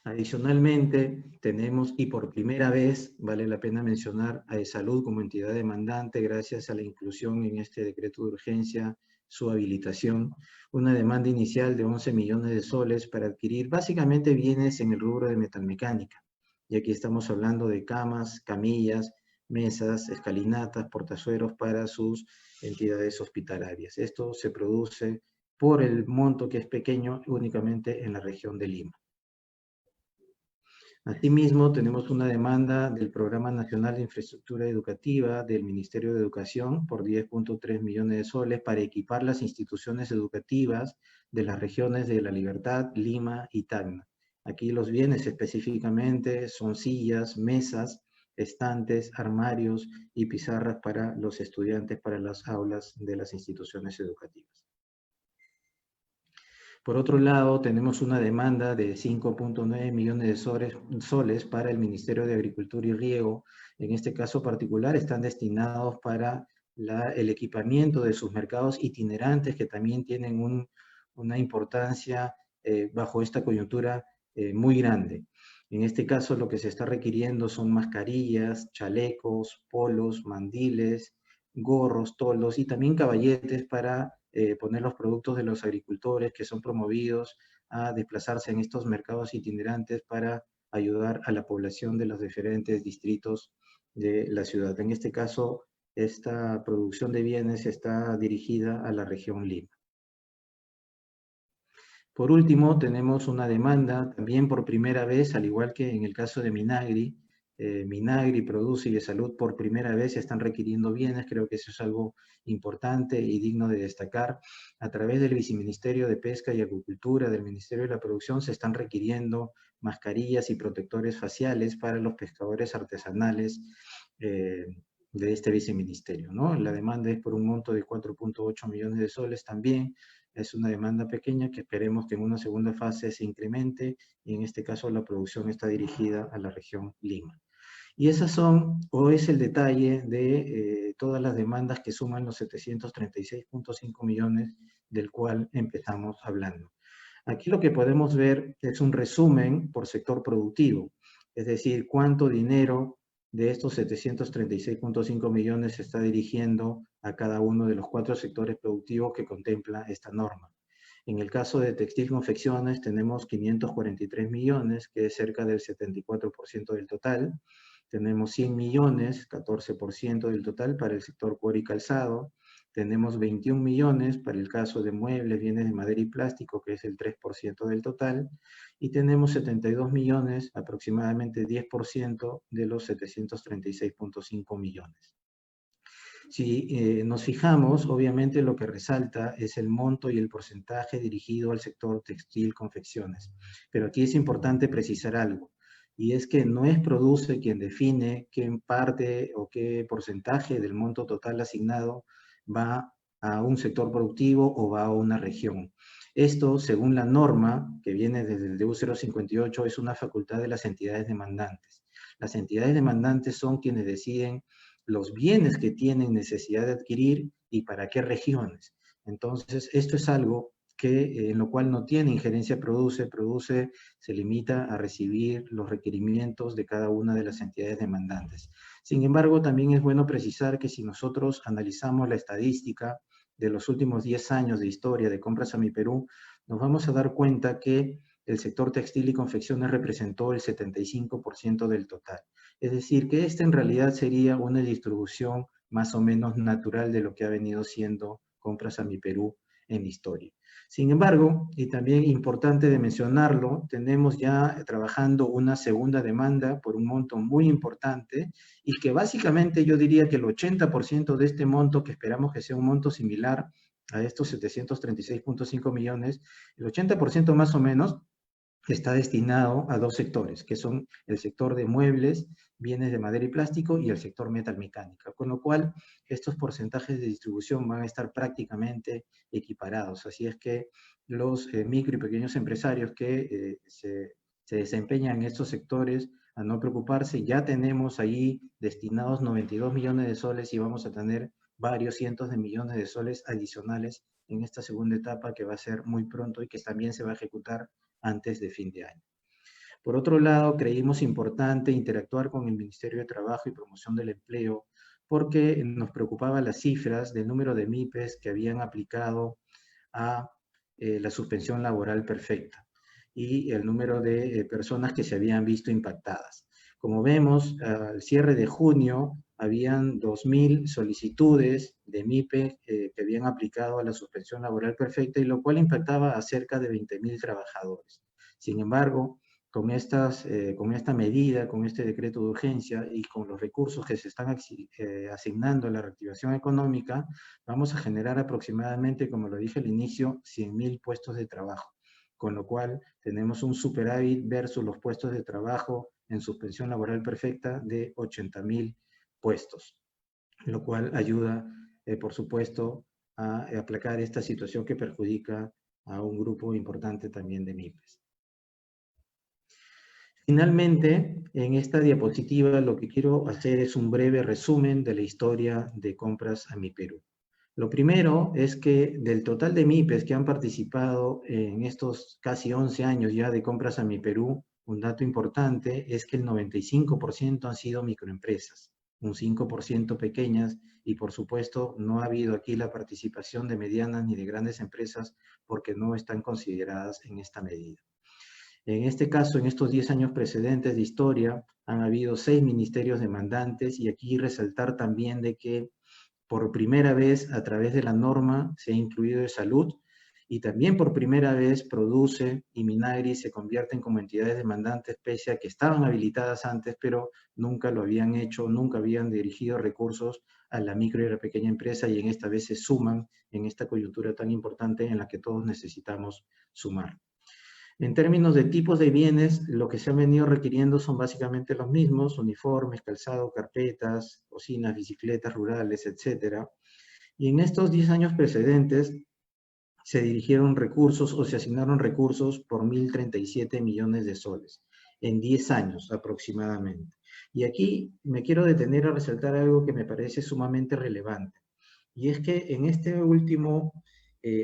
E: Adicionalmente, tenemos, y por primera vez, vale la pena mencionar a Salud como entidad demandante, gracias a la inclusión en este decreto de urgencia, su habilitación, una demanda inicial de 11 millones de soles para adquirir básicamente bienes en el rubro de metalmecánica. Y aquí estamos hablando de camas, camillas, mesas, escalinatas, portazueros para sus entidades hospitalarias. Esto se produce por el monto que es pequeño únicamente en la región de Lima. Asimismo, tenemos una demanda del Programa Nacional de Infraestructura Educativa del Ministerio de Educación por 10.3 millones de soles para equipar las instituciones educativas de las regiones de La Libertad, Lima y Tacna. Aquí los bienes específicamente son sillas, mesas, estantes, armarios y pizarras para los estudiantes para las aulas de las instituciones educativas. Por otro lado, tenemos una demanda de 5.9 millones de soles para el Ministerio de Agricultura y Riego. En este caso particular están destinados para el equipamiento de sus mercados itinerantes que también tienen una importancia bajo esta coyuntura muy grande. En este caso lo que se está requiriendo son mascarillas, chalecos, polos, mandiles, gorros, tolos y también caballetes para poner los productos de los agricultores que son promovidos a desplazarse en estos mercados itinerantes para ayudar a la población de los diferentes distritos de la ciudad. En este caso, esta producción de bienes está dirigida a la región Lima. Por último, tenemos una demanda también por primera vez, al igual que en el caso de Minagri. Minagri, Produce y de Salud por primera vez están requiriendo bienes. Creo que eso es algo importante y digno de destacar. A través del Viceministerio de Pesca y Acuicultura, del Ministerio de la Producción, se están requiriendo mascarillas y protectores faciales para los pescadores artesanales de este viceministerio, ¿no? La demanda es por un monto de 4.8 millones de soles también. Es una demanda pequeña que esperemos que en una segunda fase se incremente, y en este caso la producción está dirigida a la región Lima. Y esas son, o es el detalle de todas las demandas que suman los 736.5 millones del cual empezamos hablando. Aquí lo que podemos ver es un resumen por sector productivo, es decir, cuánto dinero de estos 736.5 millones se está dirigiendo a cada uno de los 4 sectores productivos que contempla esta norma. En el caso de textil confecciones tenemos 543 millones, que es cerca del 74% del total. Tenemos 100 millones, 14% del total para el sector cuero y calzado. Tenemos 21 millones para el caso de muebles, bienes de madera y plástico, que es el 3% del total. Y tenemos 72 millones, aproximadamente 10% de los 736.5 millones. Si nos fijamos, obviamente lo que resalta es el monto y el porcentaje dirigido al sector textil confecciones. Pero aquí es importante precisar algo, y es que no es Produce quien define qué parte o qué porcentaje del monto total asignado va a un sector productivo o va a una región. Esto, según la norma que viene desde el DU 058, es una facultad de las entidades demandantes. Las entidades demandantes son quienes deciden los bienes que tienen necesidad de adquirir y para qué regiones. Entonces, esto es algo que, en lo cual no tiene injerencia Produce. Produce se limita a recibir los requerimientos de cada una de las entidades demandantes. Sin embargo, también es bueno precisar que si nosotros analizamos la estadística de los últimos 10 años de historia de Compras AMIPERÚ, nos vamos a dar cuenta que el sector textil y confecciones representó el 75% del total. Es decir, que esta en realidad sería una distribución más o menos natural de lo que ha venido siendo Compras AMIPERÚ en la historia. Sin embargo, y también importante de mencionarlo, tenemos ya trabajando una segunda demanda por un monto muy importante, y que básicamente yo diría que el 80% de este monto, que esperamos que sea un monto similar a estos 736.5 millones, el 80% más o menos está destinado a 2 sectores, que son el sector de muebles, bienes de madera y plástico, y el sector metalmecánica, con lo cual estos porcentajes de distribución van a estar prácticamente equiparados. Así es que los micro y pequeños empresarios que se desempeñan en estos sectores, a no preocuparse, ya tenemos ahí destinados 92 millones de soles y vamos a tener varios cientos de millones de soles adicionales en esta segunda etapa, que va a ser muy pronto y que también se va a ejecutar antes de fin de año. Por otro lado, creímos importante interactuar con el Ministerio de Trabajo y Promoción del Empleo, porque nos preocupaban las cifras del número de MIPES que habían aplicado a la suspensión laboral perfecta y el número de personas que se habían visto impactadas. Como vemos, al cierre de junio habían 2.000 solicitudes de MIPE que habían aplicado a la suspensión laboral perfecta, y lo cual impactaba a cerca de 20.000 trabajadores. Sin embargo, con esta medida, con este decreto de urgencia y con los recursos que se están asignando a la reactivación económica, vamos a generar aproximadamente, como lo dije al inicio, 100.000 puestos de trabajo, con lo cual tenemos un superávit versus los puestos de trabajo en suspensión laboral perfecta de 80.000 puestos, lo cual ayuda, por supuesto, a aplacar esta situación que perjudica a un grupo importante también de MIPES. Finalmente, en esta diapositiva lo que quiero hacer es un breve resumen de la historia de Compras AMIPERÚ. Lo primero es que del total de MIPES que han participado en estos casi 11 años ya de Compras AMIPERÚ, un dato importante es que el 95% han sido microempresas, un 5% pequeñas, y por supuesto no ha habido aquí la participación de medianas ni de grandes empresas porque no están consideradas en esta medida. En este caso, en estos 10 años precedentes de historia, han habido 6 ministerios demandantes, y aquí resaltar también de que por primera vez a través de la norma se ha incluido de salud, y también por primera vez Produce y Minagri se convierten como entidades demandantes pese a que estaban habilitadas antes, pero nunca lo habían hecho, nunca habían dirigido recursos a la micro y la pequeña empresa y en esta vez se suman en esta coyuntura tan importante en la que todos necesitamos sumar. En términos de tipos de bienes, lo que se han venido requiriendo son básicamente los mismos: uniformes, calzado, carpetas, cocinas, bicicletas rurales, etc. Y en estos 10 años precedentes se dirigieron recursos o se asignaron recursos por 1.037 millones de soles, en 10 años aproximadamente. Y aquí me quiero detener a resaltar algo que me parece sumamente relevante. Y es que en este último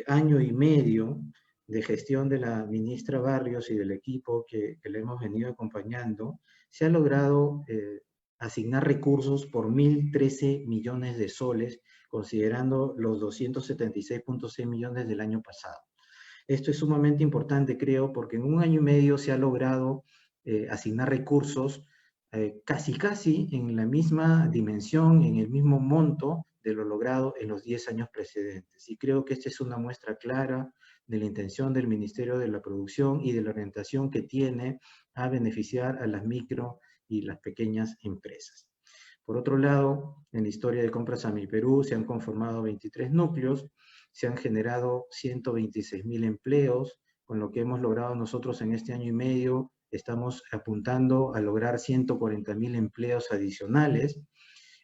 E: año y medio de gestión de la ministra Barrios y del equipo que le hemos venido acompañando, se ha logrado asignar recursos por 1.013 millones de soles, considerando los 276.6 millones del año pasado. Esto es sumamente importante, creo, porque en un año y medio se ha logrado asignar recursos casi en la misma dimensión, en el mismo monto de lo logrado en los 10 años precedentes. Y creo que esta es una muestra clara de la intención del Ministerio de la Producción y de la orientación que tiene a beneficiar a las micro y las pequeñas empresas. Por otro lado, en la historia de Compras a Mi Perú se han conformado 23 núcleos, se han generado 126.000 empleos, con lo que hemos logrado nosotros en este año y medio. Estamos apuntando a lograr 140.000 empleos adicionales.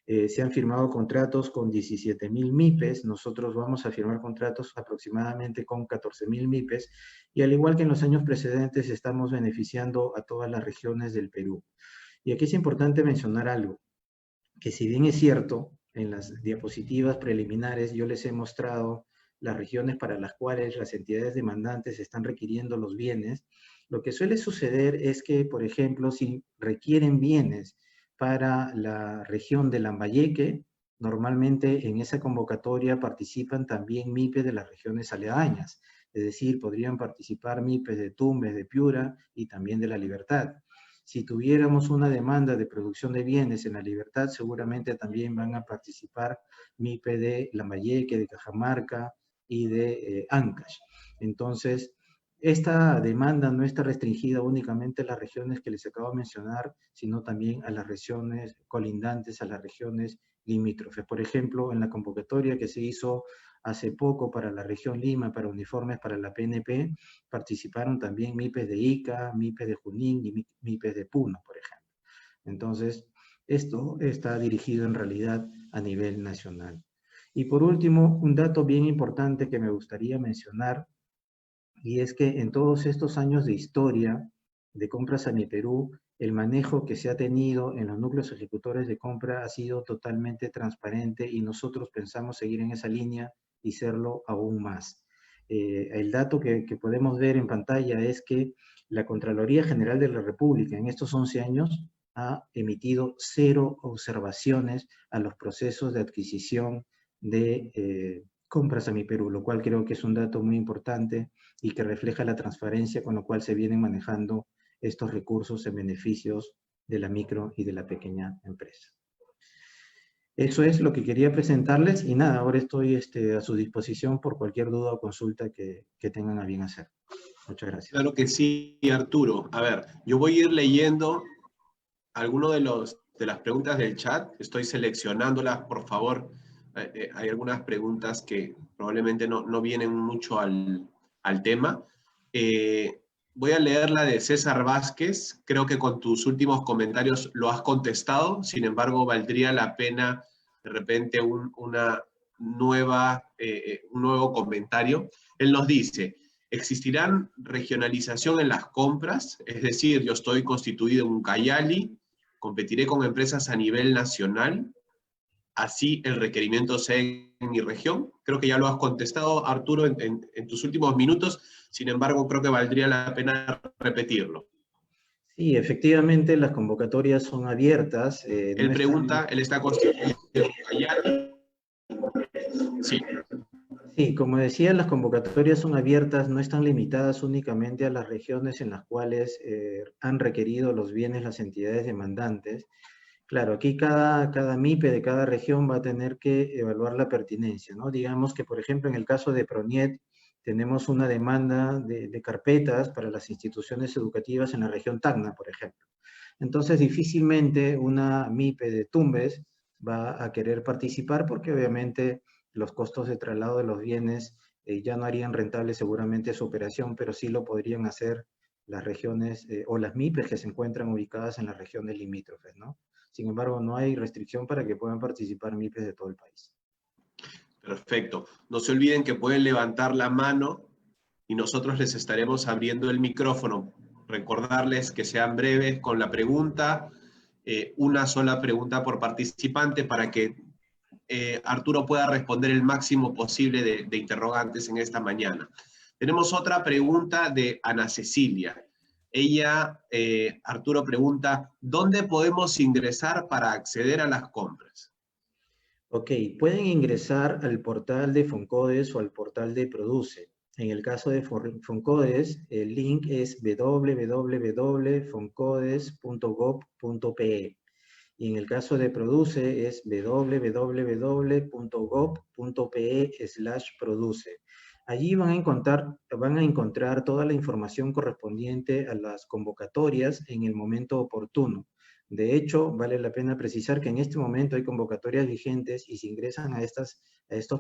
E: Se han firmado contratos con 17.000 MIPES, nosotros vamos a firmar contratos aproximadamente con 14.000 MIPES, y al igual que en los años precedentes estamos beneficiando a todas las regiones del Perú. Y aquí es importante mencionar algo, que si bien es cierto, en las diapositivas preliminares yo les he mostrado las regiones para las cuales las entidades demandantes están requiriendo los bienes, lo que suele suceder es que, por ejemplo, si requieren bienes para la región de Lambayeque, normalmente en esa convocatoria participan también MIPES de las regiones aledañas, es decir, podrían participar MIPES de Tumbes, de Piura y también de La Libertad. Si tuviéramos una demanda de producción de bienes en La Libertad, seguramente también van a participar MIPE de Lambayeque, de Cajamarca y de Ancash. Entonces, esta demanda no está restringida únicamente a las regiones que les acabo de mencionar, sino también a las regiones colindantes, a las regiones limítrofes. Por ejemplo, en la convocatoria que se hizo hace poco para la región Lima, para uniformes para la PNP, participaron también MIPES de Ica, MIPES de Junín y MIPES de Puno, por ejemplo. Entonces, esto está dirigido en realidad a nivel nacional. Y por último, un dato bien importante que me gustaría mencionar, y es que en todos estos años de historia de Compras a Mi Perú, el manejo que se ha tenido en los núcleos ejecutores de compra ha sido totalmente transparente y nosotros pensamos seguir en esa línea y serlo aún más. El dato que podemos ver en pantalla es que la Contraloría General de la República en estos 11 años ha emitido 0 observaciones a los procesos de adquisición de Compras a Mi Perú, lo cual creo que es un dato muy importante y que refleja la transparencia con la cual se vienen manejando estos recursos en beneficios de la micro y de la pequeña empresa. Eso es lo que quería presentarles y nada, ahora estoy a su disposición por cualquier duda o consulta que tengan a bien hacer. Muchas gracias.
A: Claro que sí, Arturo. A ver, yo voy a ir leyendo algunos de las preguntas del chat. Estoy seleccionándolas, por favor. Hay algunas preguntas que probablemente no vienen mucho al tema. Voy a leer la de César Vázquez. Creo que con tus últimos comentarios lo has contestado. Sin embargo, valdría la pena de repente un nuevo comentario. Él nos dice: ¿existirán regionalización en las compras? Es decir, yo estoy constituido en Ucayali, competiré con empresas a nivel nacional, así el requerimiento sea en mi región. Creo que ya lo has contestado, Arturo, en tus últimos minutos. Sin embargo, creo que valdría la pena repetirlo.
E: Sí, efectivamente, las convocatorias son abiertas.
A: Él pregunta, él está constituido en Ucayali. Sí.
E: Sí, como decía, las convocatorias son abiertas, no están limitadas únicamente a las regiones en las cuales han requerido los bienes las entidades demandantes. Claro, aquí cada MIPE de cada región va a tener que evaluar la pertinencia, ¿no? Digamos que, por ejemplo, en el caso de Proniet, tenemos una demanda de carpetas para las instituciones educativas en la región Tacna, por ejemplo. Entonces, difícilmente una MIPE de Tumbes va a querer participar porque obviamente los costos de traslado de los bienes ya no harían rentable seguramente su operación, pero sí lo podrían hacer las regiones o las MIPES que se encuentran ubicadas en las regiones limítrofes, ¿no? Sin embargo, no hay restricción para que puedan participar MIPES de todo el país.
A: Perfecto. No se olviden que pueden levantar la mano y nosotros les estaremos abriendo el micrófono. Recordarles que sean breves con la pregunta, una sola pregunta por participante para que Arturo pueda responder el máximo posible de interrogantes en esta mañana. Tenemos otra pregunta de Ana Cecilia. Ella, Arturo, pregunta, ¿dónde podemos ingresar para acceder a las compras?
E: Ok, pueden ingresar al portal de Foncodes o al portal de Produce. En el caso de Foncodes, el link es www.foncodes.gov.pe. Y en el caso de Produce es www.gov.pe/produce. Allí van a encontrar toda la información correspondiente a las convocatorias en el momento oportuno. De hecho, vale la pena precisar que en este momento hay convocatorias vigentes y si ingresan a estos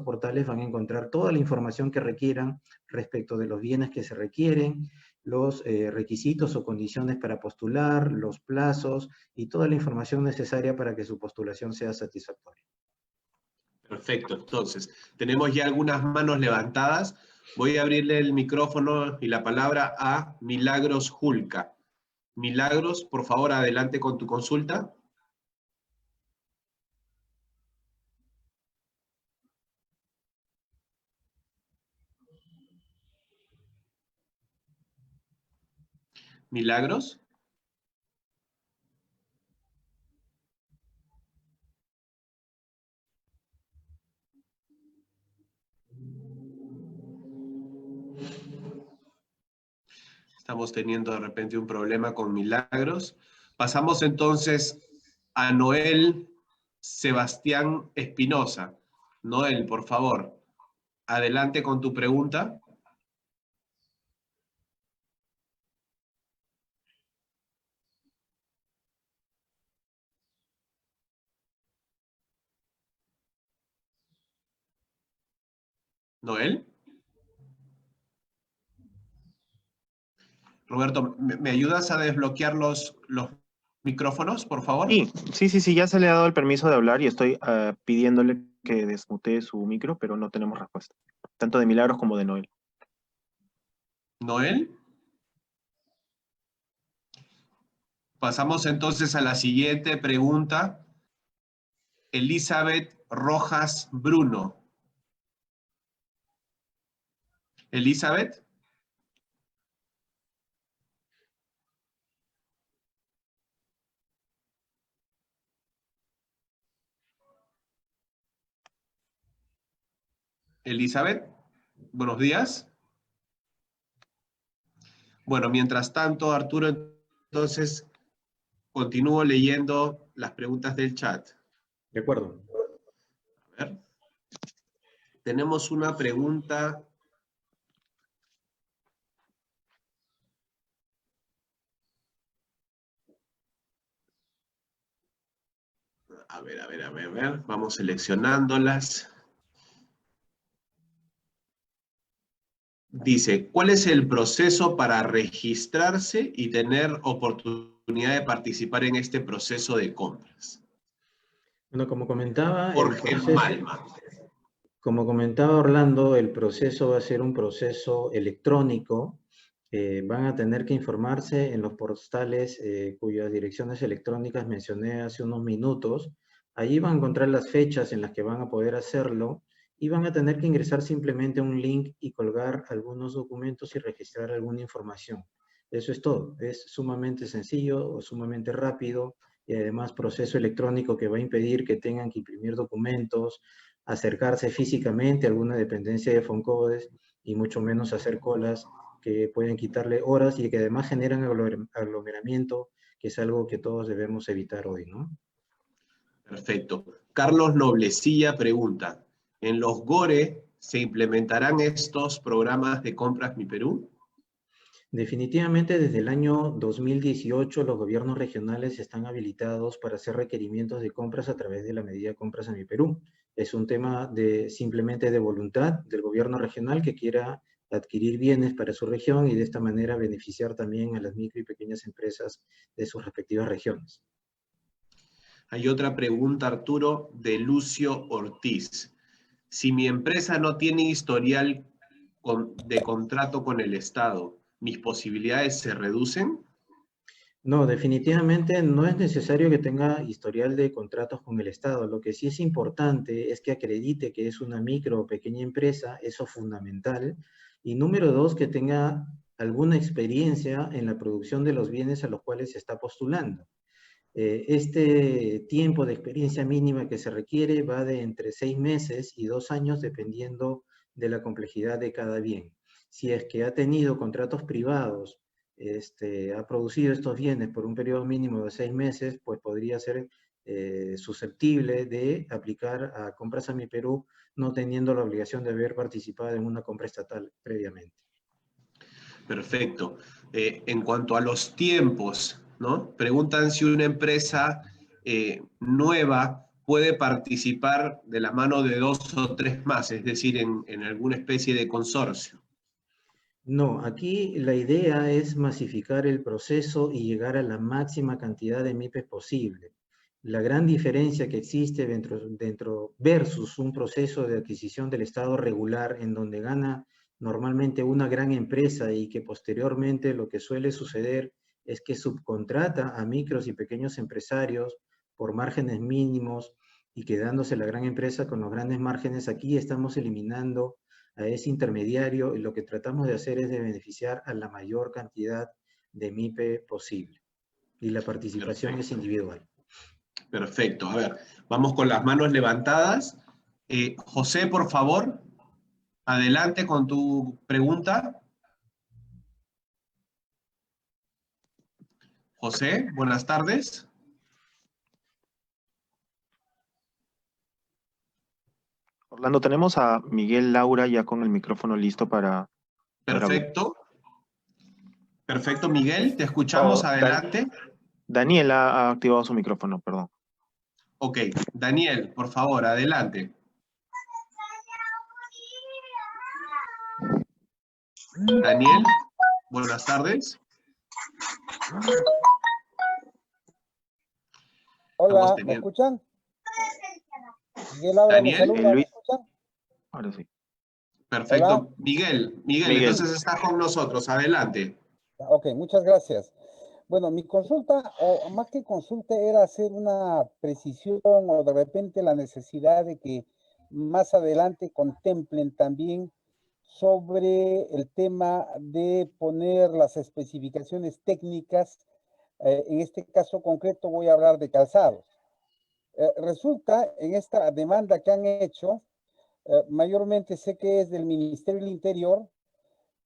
E: portales van a encontrar toda la información que requieran respecto de los bienes que se requieren, los requisitos o condiciones para postular, los plazos y toda la información necesaria para que su postulación sea satisfactoria.
A: Perfecto, entonces, tenemos ya algunas manos levantadas. Voy a abrirle el micrófono y la palabra a Milagros Julca. Milagros, por favor, adelante con tu consulta. Milagros. Estamos teniendo de repente un problema con Milagros. Pasamos entonces a Noel Sebastián Espinosa. Noel, por favor, adelante con tu pregunta. Noel. Roberto, ¿me ayudas a desbloquear los micrófonos, por favor?
F: Sí, ya se le ha dado el permiso de hablar y estoy pidiéndole que desmutee su micro, pero no tenemos respuesta, tanto de Milagros como de Noel.
A: ¿Noel? Pasamos entonces a la siguiente pregunta. Elizabeth Rojas Bruno. Elizabeth. Elizabeth, buenos días. Bueno, mientras tanto, Arturo, entonces, continúo leyendo las preguntas del chat.
E: De acuerdo.
A: A ver. Tenemos una pregunta. A ver. Vamos seleccionándolas. Dice, ¿cuál es el proceso para registrarse y tener oportunidad de participar en este proceso de compras?
E: Bueno, como comentaba,
A: Jorge Malma.
E: Como comentaba Orlando, el proceso va a ser un proceso electrónico. Van a tener que informarse en los portales cuyas direcciones electrónicas mencioné hace unos minutos. Allí van a encontrar las fechas en las que van a poder hacerlo y van a tener que ingresar simplemente un link y colgar algunos documentos y registrar alguna información. Eso es todo. Es sumamente sencillo, sumamente rápido y además proceso electrónico que va a impedir que tengan que imprimir documentos, acercarse físicamente a alguna dependencia de Foncodes y mucho menos hacer colas que pueden quitarle horas y que además generan aglomeramiento, que es algo que todos debemos evitar hoy, ¿no?
A: Perfecto. Carlos Noblecilla pregunta, ¿en los GORE ¿Se implementarán estos programas de compras Mi Perú?
E: Definitivamente desde el año 2018 los gobiernos regionales están habilitados para hacer requerimientos de compras a través de la medida Compras a Mi Perú. Es un tema simplemente de voluntad del gobierno regional que quiera adquirir bienes para su región y de esta manera beneficiar también a las micro y pequeñas empresas de sus respectivas regiones.
A: Hay otra pregunta, Arturo, de Lucio Ortiz. Si mi empresa no tiene historial de contrato con el Estado, ¿mis posibilidades se reducen?
E: No, definitivamente no es necesario que tenga historial de contratos con el Estado. Lo que sí es importante es que acredite que es una micro o pequeña empresa, eso es fundamental. Y número dos, que tenga alguna experiencia en la producción de los bienes a los cuales se está postulando. Este tiempo de experiencia mínima que se requiere va de entre 6 meses y 2 años dependiendo de la complejidad de cada bien. Si es que ha tenido contratos privados, ha producido estos bienes por un periodo mínimo de 6 meses, pues podría ser susceptible de aplicar a Compras a Mi Perú, no teniendo la obligación de haber participado en una compra estatal previamente.
A: Perfecto. En cuanto a los tiempos, ¿no? Preguntan si una empresa nueva puede participar de la mano de 2 o 3 más, es decir, en alguna especie de consorcio.
E: No, aquí la idea es masificar el proceso y llegar a la máxima cantidad de MIPES posible. La gran diferencia que existe dentro versus un proceso de adquisición del Estado regular en donde gana normalmente una gran empresa y que posteriormente lo que suele suceder es que subcontrata a micros y pequeños empresarios por márgenes mínimos y quedándose la gran empresa con los grandes márgenes. Aquí estamos eliminando a ese intermediario y lo que tratamos de hacer es de beneficiar a la mayor cantidad de MIPE posible. Y la participación es individual.
A: Perfecto. A ver, vamos con las manos levantadas. José, por favor, adelante con tu pregunta. José, buenas tardes.
F: Orlando, tenemos a Miguel Laura ya con el micrófono listo para
A: Perfecto. Perfecto, Miguel, te escuchamos, adelante.
F: Daniel ha activado su micrófono, perdón.
A: Ok, Daniel, por favor, adelante. Daniel, buenas tardes.
G: Hola, ¿me escuchan? Miguel Laura,
A: Daniel,
G: los saluda, ¿me
F: Luis.
G: escuchan?
F: Ahora sí.
A: Perfecto.
G: Hola.
A: Miguel, entonces está con nosotros, adelante.
G: Ok, muchas gracias. Bueno, mi consulta, o más que consulta, era hacer una precisión o de repente la necesidad de que más adelante contemplen también sobre el tema de poner las especificaciones técnicas. En este caso concreto voy a hablar de calzados. Resulta en esta demanda que han hecho, mayormente sé que es del Ministerio del Interior,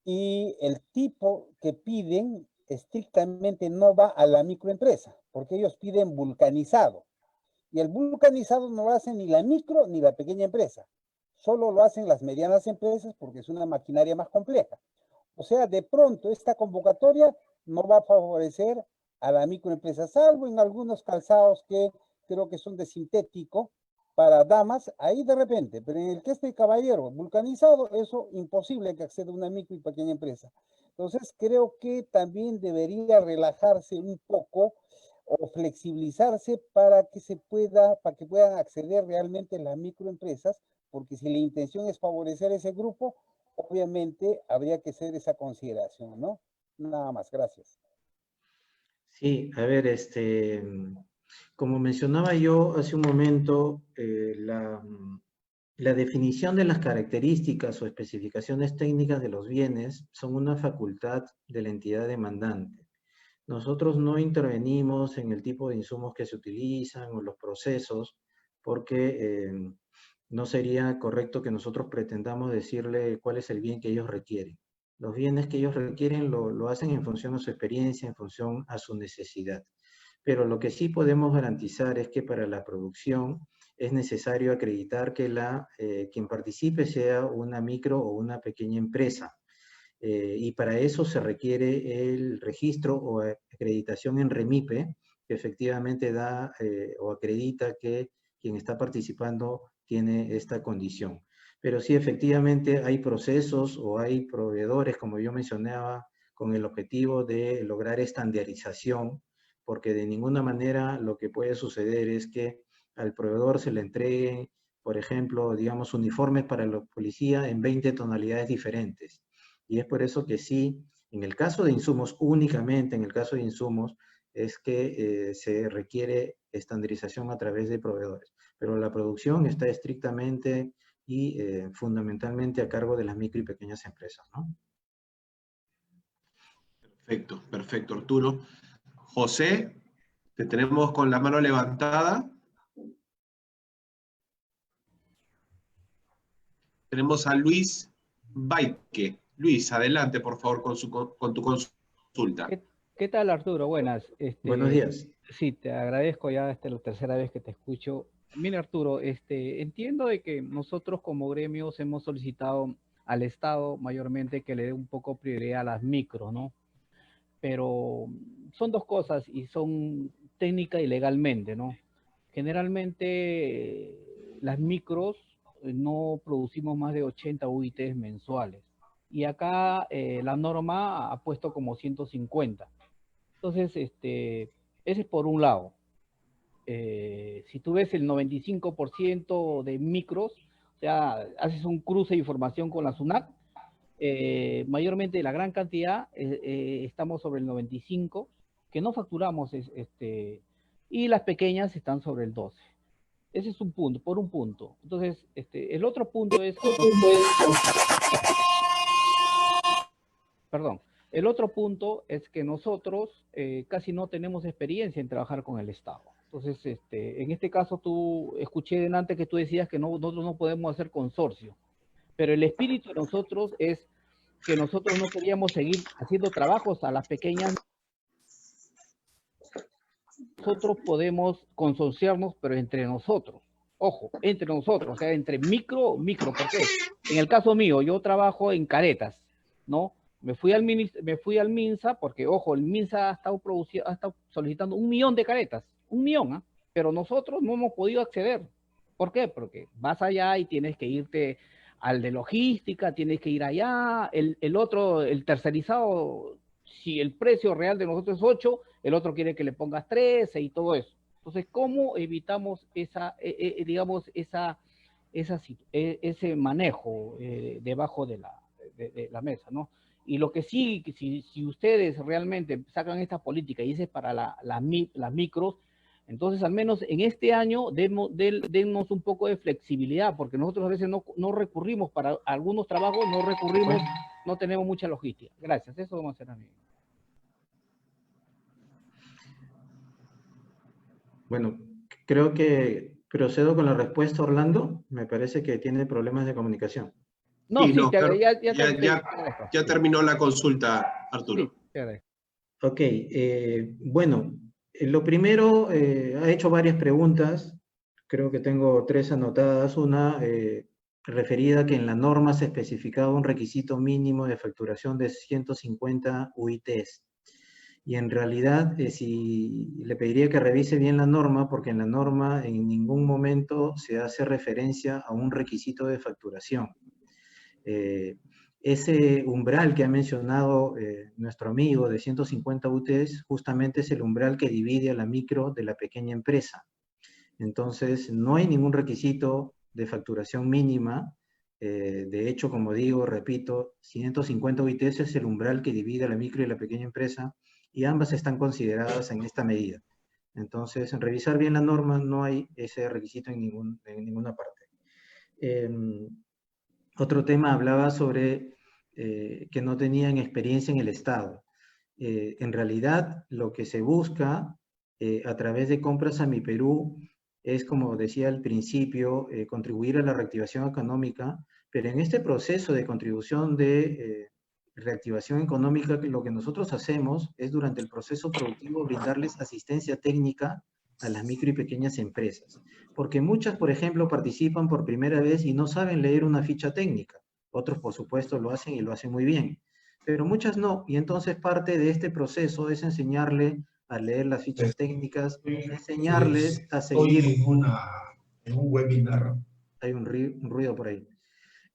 G: y el tipo que piden estrictamente no va a la microempresa, porque ellos piden vulcanizado. Y el vulcanizado no lo hace ni la micro ni la pequeña empresa. Solo lo hacen las medianas empresas porque es una maquinaria más compleja. O sea, de pronto esta convocatoria no va a favorecer a la microempresa, salvo en algunos calzados que creo que son de sintético para damas, ahí de repente, pero en el que este caballero vulcanizado, eso imposible que acceda a una micro y pequeña empresa. Entonces creo que también debería relajarse un poco o flexibilizarse para que puedan acceder realmente las microempresas, porque si la intención es favorecer ese grupo, obviamente habría que hacer esa consideración, ¿no? Nada más, gracias.
E: Sí, a ver, como mencionaba yo hace un momento, la definición de las características o especificaciones técnicas de los bienes son una facultad de la entidad demandante. Nosotros no intervenimos en el tipo de insumos que se utilizan o los procesos, porque no sería correcto que nosotros pretendamos decirle cuál es el bien que ellos requieren. Los bienes que ellos requieren lo hacen en función a su experiencia, en función a su necesidad. Pero lo que sí podemos garantizar es que para la producción es necesario acreditar que quien participe sea una micro o una pequeña empresa. Y para eso se requiere el registro o acreditación en REMIPE, que efectivamente da o acredita que quien está participando tiene esta condición. Pero sí, efectivamente hay procesos o hay proveedores, como yo mencionaba, con el objetivo de lograr estandarización, porque de ninguna manera lo que puede suceder es que al proveedor se le entregue, por ejemplo, digamos, uniformes para la policía en 20 tonalidades diferentes. Y es por eso que sí, en el caso de insumos, únicamente en el caso de insumos, es que se requiere estandarización a través de proveedores. Pero la producción está estrictamente y fundamentalmente a cargo de las micro y pequeñas empresas, ¿no?
A: Perfecto, perfecto, Arturo. José, te tenemos con la mano levantada. Tenemos a Luis Baike. Luis, adelante, por favor, con tu consulta.
H: ¿Qué tal, Arturo? Buenas.
E: Buenos días.
H: Sí, te agradezco ya, la tercera vez que te escucho. Mira, Arturo, entiendo de que nosotros como gremios hemos solicitado al Estado mayormente que le dé un poco prioridad a las micros, ¿no? Pero son dos cosas y son técnica y legalmente, ¿no? Generalmente las micros no producimos más de 80 UITs mensuales. Y acá la norma ha puesto como 150. Entonces, ese es por un lado. Si tú ves el 95% de micros, o sea, haces un cruce de información con la SUNAT, mayormente la gran cantidad, estamos sobre el 95, que no facturamos, y las pequeñas están sobre el 12. Ese es un punto, por un punto. Entonces, el otro punto es... Perdón. El otro punto es que nosotros casi no tenemos experiencia en trabajar con el Estado. Entonces, en este caso, escuché delante que tú decías que nosotros no podemos hacer consorcio. Pero el espíritu de nosotros es que nosotros no queríamos seguir haciendo trabajos a las pequeñas. Nosotros podemos consorciarnos, pero entre nosotros. Ojo, entre nosotros, o sea, entre micro. ¿Por qué? En el caso mío, yo trabajo en caretas, ¿no? Me fui al MINSA porque, ojo, el MINSA ha estado solicitando 1 millón de caretas, 1 millón, ¿eh? Pero nosotros no hemos podido acceder. ¿Por qué? Porque vas allá y tienes que irte al de logística, tienes que ir allá, el otro, el tercerizado, si el precio real de nosotros es 8, el otro quiere que le pongas 13 y todo eso. Entonces, ¿cómo evitamos ese manejo debajo de la mesa, ¿no? Y lo que sí, si ustedes realmente sacan esta política y es para las micros, entonces al menos en este año denos un poco de flexibilidad, porque nosotros a veces no recurrimos para algunos trabajos, no tenemos mucha logística. Gracias, eso vamos a hacer a mí.
E: Bueno, creo que procedo con la respuesta, Orlando. Me parece que tiene problemas de comunicación.
H: No, sí,
A: ya terminó la consulta, Arturo.
H: Sí,
E: ok, bueno, lo primero, ha hecho varias preguntas, creo que tengo 3 anotadas. Una referida a que en la norma se especificaba un requisito mínimo de facturación de 150 UITs. Y en realidad, si le pediría que revise bien la norma, porque en la norma en ningún momento se hace referencia a un requisito de facturación. Ese umbral que ha mencionado nuestro amigo de 150 UTs, justamente es el umbral que divide a la micro de la pequeña empresa. Entonces, no hay ningún requisito de facturación mínima. De hecho, como digo, repito, 150 UTs es el umbral que divide a la micro y la pequeña empresa, y ambas están consideradas en esta medida. Entonces, en revisar bien la norma, no hay ese requisito en ninguna parte. Otro tema hablaba sobre que no tenían experiencia en el Estado. En realidad, lo que se busca a través de Compras a Mi Perú es, como decía al principio, contribuir a la reactivación económica, pero en este proceso de contribución de reactivación económica, lo que nosotros hacemos es durante el proceso productivo brindarles asistencia técnica a las micro y pequeñas empresas. Porque muchas, por ejemplo, participan por primera vez y no saben leer una ficha técnica. Otros, por supuesto, lo hacen y lo hacen muy bien. Pero muchas no. Y entonces parte de este proceso es enseñarle a leer las fichas técnicas, enseñarles a seguir...
I: en un webinar.
E: Hay un ruido por ahí.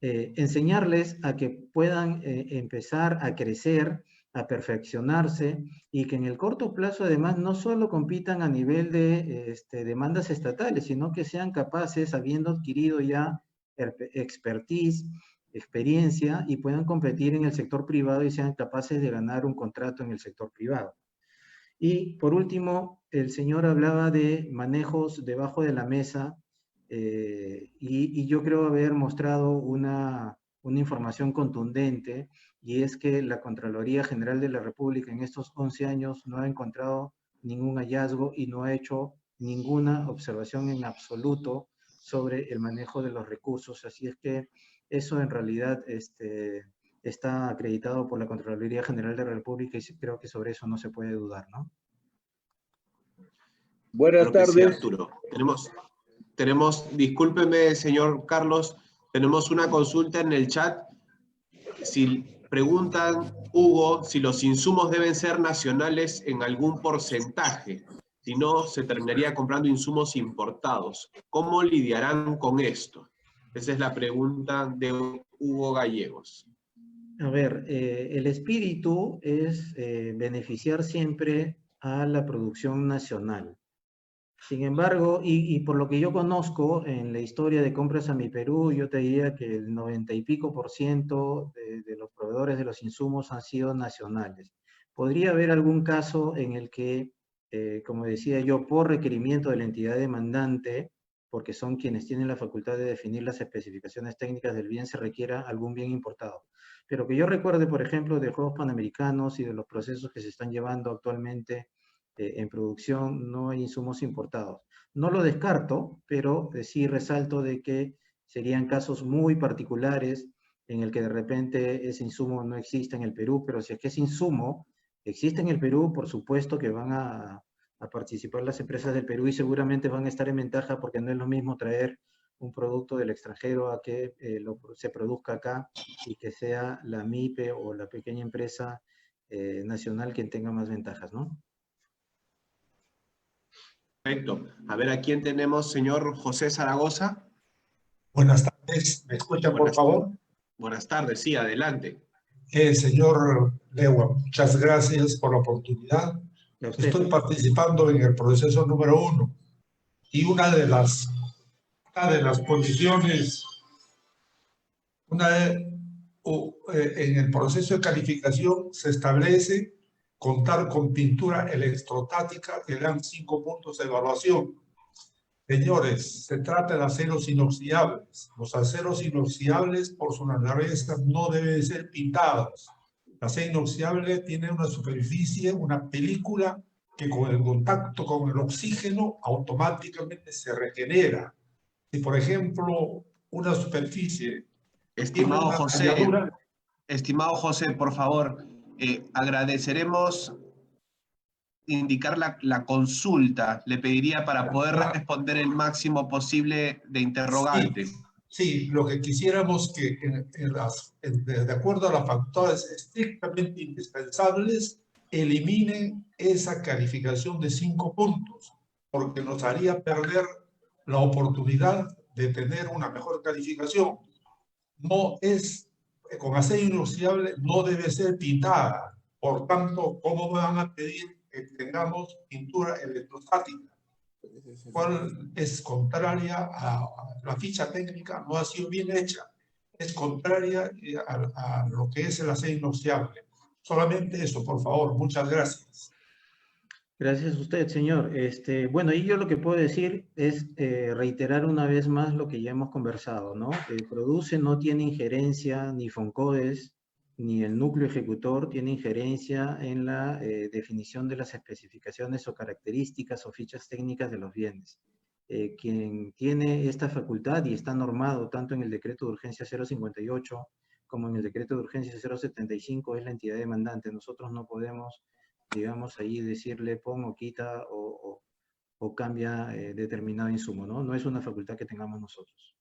E: Enseñarles a que puedan empezar a crecer, a perfeccionarse y que en el corto plazo además no solo compitan a nivel de demandas estatales, sino que sean capaces, habiendo adquirido ya expertise, experiencia, y puedan competir en el sector privado y sean capaces de ganar un contrato en el sector privado. Y por último, el señor hablaba de manejos debajo de la mesa, y yo creo haber mostrado una información contundente, y es que la Contraloría General de la República en estos 11 años no ha encontrado ningún hallazgo y no ha hecho ninguna observación en absoluto sobre el manejo de los recursos. Así es que eso en realidad está acreditado por la Contraloría General de la República y creo que sobre eso no se puede dudar, ¿no?
B: Buenas tardes.
A: Sí, Arturo. Discúlpeme, señor Carlos, tenemos una consulta en el chat. Si preguntan, Hugo, si los insumos deben ser nacionales en algún porcentaje. Si no, se terminaría comprando insumos importados. ¿Cómo lidiarán con esto? Esa es la pregunta de Hugo Gallegos.
E: A ver, el espíritu es beneficiar siempre a la producción nacional. Sin embargo, y por lo que yo conozco en la historia de Compras a Mi Perú, yo te diría que el 90 y pico % de los proveedores de los insumos han sido nacionales. Podría haber algún caso en el que, como decía yo, por requerimiento de la entidad demandante, porque son quienes tienen la facultad de definir las especificaciones técnicas del bien, se requiera algún bien importado. Pero que yo recuerde, por ejemplo, de Juegos Panamericanos y de los procesos que se están llevando actualmente en producción, no hay insumos importados. No lo descarto, pero sí resalto de que serían casos muy particulares en el que de repente ese insumo no existe en el Perú, pero si es que ese insumo existe en el Perú, por supuesto que van a participar las empresas del Perú y seguramente van a estar en ventaja, porque no es lo mismo traer un producto del extranjero a que se produzca acá y que sea la MIPE o la pequeña empresa nacional quien tenga más ventajas, ¿no?
A: Perfecto. A ver, ¿a quién tenemos, señor José Zaragoza?
I: Buenas tardes, ¿me escuchan por favor?
A: Buenas tardes, sí, adelante.
I: Señor Lewa, muchas gracias por la oportunidad. Estoy participando en el proceso número 1 y una de las condiciones, en el proceso de calificación se establece contar con pintura electrostática que dan 5 puntos de evaluación. Señores, se trata de aceros inoxidables. Los aceros inoxidables, por su naturaleza, no deben ser pintados. El acero inoxidable tiene una superficie, una película, que con el contacto con el oxígeno automáticamente se regenera. Si, por ejemplo, una superficie...
A: Estimado José, por favor, agradeceremos indicar la consulta. Le pediría para poder responder el máximo posible de interrogantes.
I: Sí, lo que quisiéramos que de acuerdo a los factores estrictamente indispensables, eliminen esa calificación de 5 puntos, porque nos haría perder la oportunidad de tener una mejor calificación. No es, con acero inoxidable no debe ser pintada. Por tanto, ¿cómo van a pedir que tengamos pintura electrostática? ¿Cuál es contraria a la ficha técnica? No ha sido bien hecha. Es contraria a lo que es el acero inoxidable. Solamente eso, por favor. Muchas gracias.
E: Gracias a usted, señor. Bueno, y yo lo que puedo decir es reiterar una vez más lo que ya hemos conversado, ¿no? Produce no tiene injerencia, ni Foncodes, ni el núcleo ejecutor tiene injerencia en la definición de las especificaciones o características o fichas técnicas de los bienes. Quien tiene esta facultad y está normado tanto en el decreto de urgencia 058 como en el decreto de urgencia 075 es la entidad demandante. Nosotros no podemos, digamos, ahí decirle pon o quita o o cambia determinado insumo, ¿no? No es una facultad que tengamos nosotros.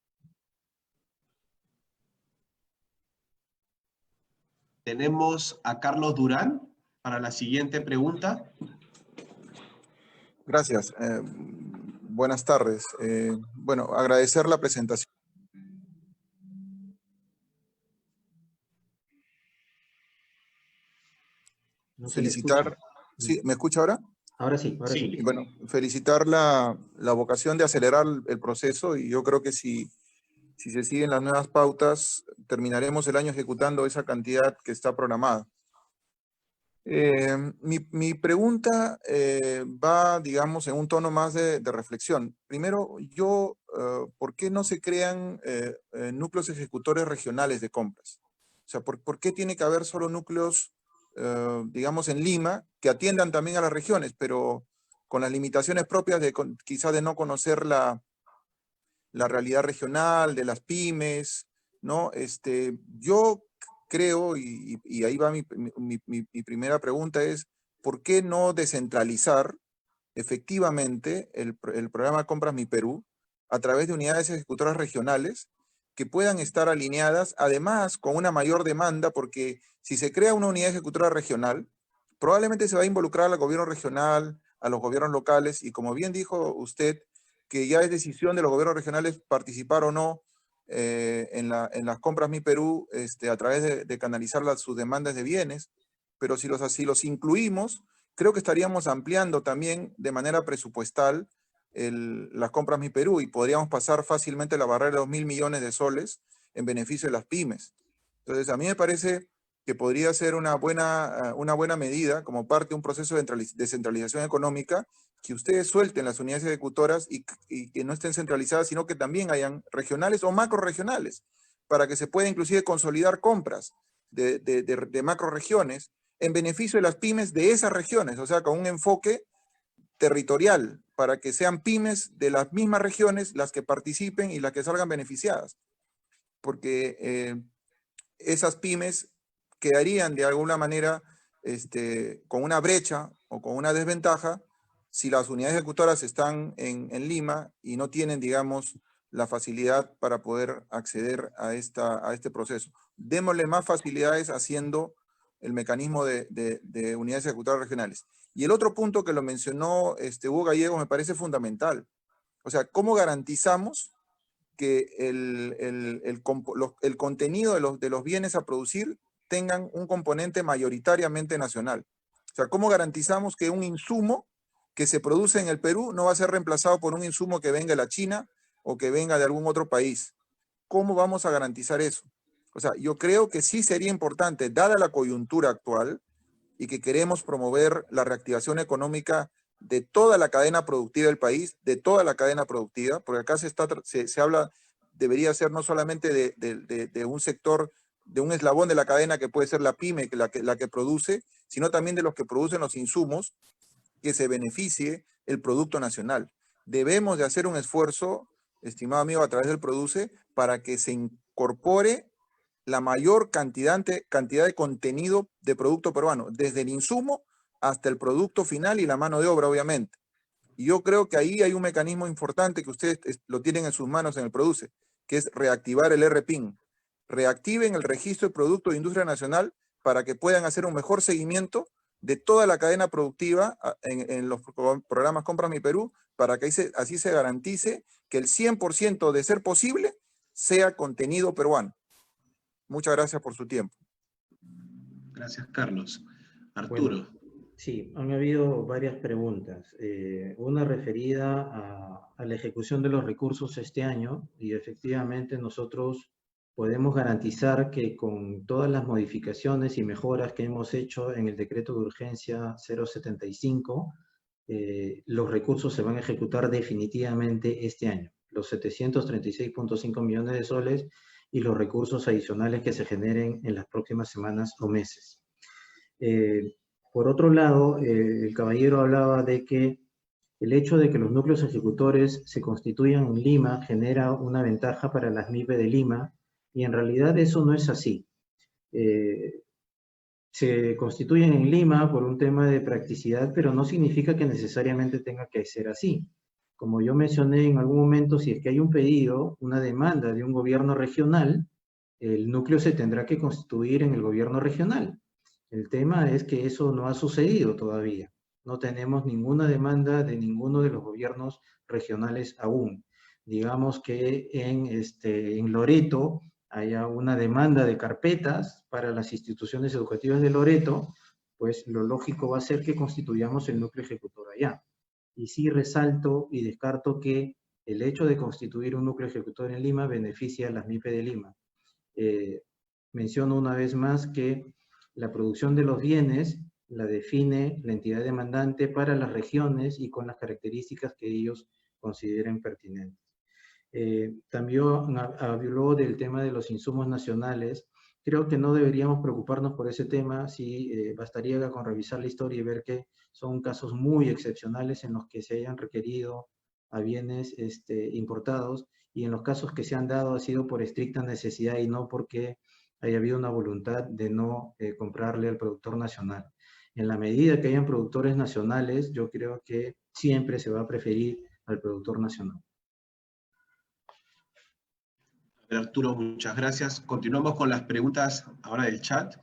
A: Tenemos a Carlos Durán para la siguiente pregunta.
J: Gracias. Buenas tardes. Bueno, agradecer la presentación.
E: No se
J: Felicitar. ¿Sí? ¿Me escucha ahora?
E: Ahora sí, ahora sí.
J: Sí. Bueno, felicitar la vocación de acelerar el proceso, y yo creo que si se siguen las nuevas pautas, terminaremos el año ejecutando esa cantidad que está programada. Mi pregunta va, digamos, en un tono más de reflexión. Primero, ¿por qué no se crean núcleos ejecutores regionales de compras? O sea, ¿por qué tiene que haber solo núcleos, digamos, en Lima, que atiendan también a las regiones, pero con las limitaciones propias quizás de no conocer la realidad regional, de las pymes, ¿no? Yo creo, y ahí va mi primera pregunta es, ¿por qué no descentralizar efectivamente el programa Compras Mi Perú a través de unidades ejecutoras regionales que puedan estar alineadas, además con una mayor demanda? Porque si se crea una unidad ejecutora regional, probablemente se va a involucrar al gobierno regional, a los gobiernos locales, y como bien dijo usted, que ya es decisión de los gobiernos regionales participar o no en las compras Mi Perú a través de canalizar sus demandas de bienes, pero si los incluimos, creo que estaríamos ampliando también de manera presupuestal las compras Mi Perú, y podríamos pasar fácilmente la barrera de 2.000 millones de soles en beneficio de las pymes. Entonces, a mí me parece que podría ser una buena medida como parte de un proceso de descentralización económica, que ustedes suelten las unidades ejecutoras y que no estén centralizadas, sino que también hayan regionales o macroregionales, para que se pueda inclusive consolidar compras de macroregiones en beneficio de las pymes de esas regiones, o sea, con un enfoque territorial, para que sean pymes de las mismas regiones las que participen y las que salgan beneficiadas. Porque esas pymes quedarían de alguna manera con una brecha o con una desventaja si las unidades ejecutoras están en Lima y no tienen, digamos, la facilidad para poder acceder a este proceso. Démosle más facilidades haciendo el mecanismo de unidades ejecutoras regionales. Y el otro punto que lo mencionó Hugo Gallegos me parece fundamental. O sea, ¿cómo garantizamos que el contenido de los bienes a producir tengan un componente mayoritariamente nacional? O sea, ¿cómo garantizamos que un insumo que se produce en el Perú no va a ser reemplazado por un insumo que venga de la China o que venga de algún otro país? ¿Cómo vamos a garantizar eso? O sea, yo creo que sí sería importante, dada la coyuntura actual y que queremos promover la reactivación económica de toda la cadena productiva del país, de toda la cadena productiva, porque acá se habla, debería ser no solamente de un sector, de un eslabón de la cadena que puede ser la pyme, la que produce, sino también de los que producen los insumos, que se beneficie el producto nacional. Debemos de hacer un esfuerzo, estimado amigo, a través del Produce, para que se incorpore la mayor cantidad de contenido de producto peruano, desde el insumo hasta el producto final y la mano de obra, obviamente. Y yo creo que ahí hay un mecanismo importante que ustedes lo tienen en sus manos en el Produce, que es reactivar el RPIN. Reactiven el registro de Producto de Industria Nacional para que puedan hacer un mejor seguimiento de toda la cadena productiva en los programas Compras Mi Perú, para que así se garantice que el 100% de ser posible sea contenido peruano. Muchas gracias por su tiempo.
A: Gracias, Carlos. Arturo.
E: Bueno, sí, han habido varias preguntas. Una referida a la ejecución de los recursos este año, y efectivamente nosotros podemos garantizar que con todas las modificaciones y mejoras que hemos hecho en el decreto de urgencia 075, los recursos se van a ejecutar definitivamente este año. Los 736.5 millones de soles y los recursos adicionales que se generen en las próximas semanas o meses. Por otro lado, el caballero hablaba de que el hecho de que los núcleos ejecutores se constituyan en Lima genera una ventaja para las MIPE de Lima, y en realidad eso no es así. Se constituyen en Lima por un tema de practicidad, pero no significa que necesariamente tenga que ser así. Como yo mencioné en algún momento, si es que hay un pedido, una demanda de un gobierno regional, el núcleo se tendrá que constituir en el gobierno regional. El tema es que eso no ha sucedido todavía. No tenemos ninguna demanda de ninguno de los gobiernos regionales aún. Digamos que en Loreto haya una demanda de carpetas para las instituciones educativas de Loreto, pues lo lógico va a ser que constituyamos el núcleo ejecutor allá. Y sí resalto y descarto que el hecho de constituir un núcleo ejecutor en Lima beneficia a las MIPE de Lima. Menciono una vez más que la producción de los bienes la define la entidad demandante para las regiones y con las características que ellos consideren pertinentes. También habló del tema de los insumos nacionales. Creo que no deberíamos preocuparnos por ese tema, sí, bastaría con revisar la historia y ver que son casos muy excepcionales en los que se hayan requerido a bienes importados, y en los casos que se han dado ha sido por estricta necesidad y no porque haya habido una voluntad de no comprarle al productor nacional. En la medida que hayan productores nacionales, yo creo que siempre se va a preferir al productor nacional.
A: Arturo, muchas gracias. Continuamos con las preguntas ahora del chat.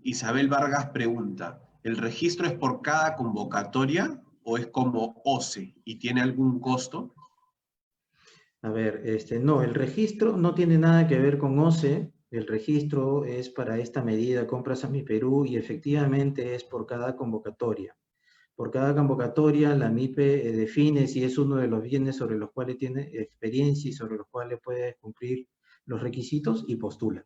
A: Isabel Vargas pregunta, ¿el registro es por cada convocatoria o es como OCE y tiene algún costo?
E: A ver, no, el registro no tiene nada que ver con OCE. El registro es para esta medida Compras a Mi Perú y efectivamente es por cada convocatoria. Por cada convocatoria la MIPE define si es uno de los bienes sobre los cuales tiene experiencia y sobre los cuales puede cumplir los requisitos y postula.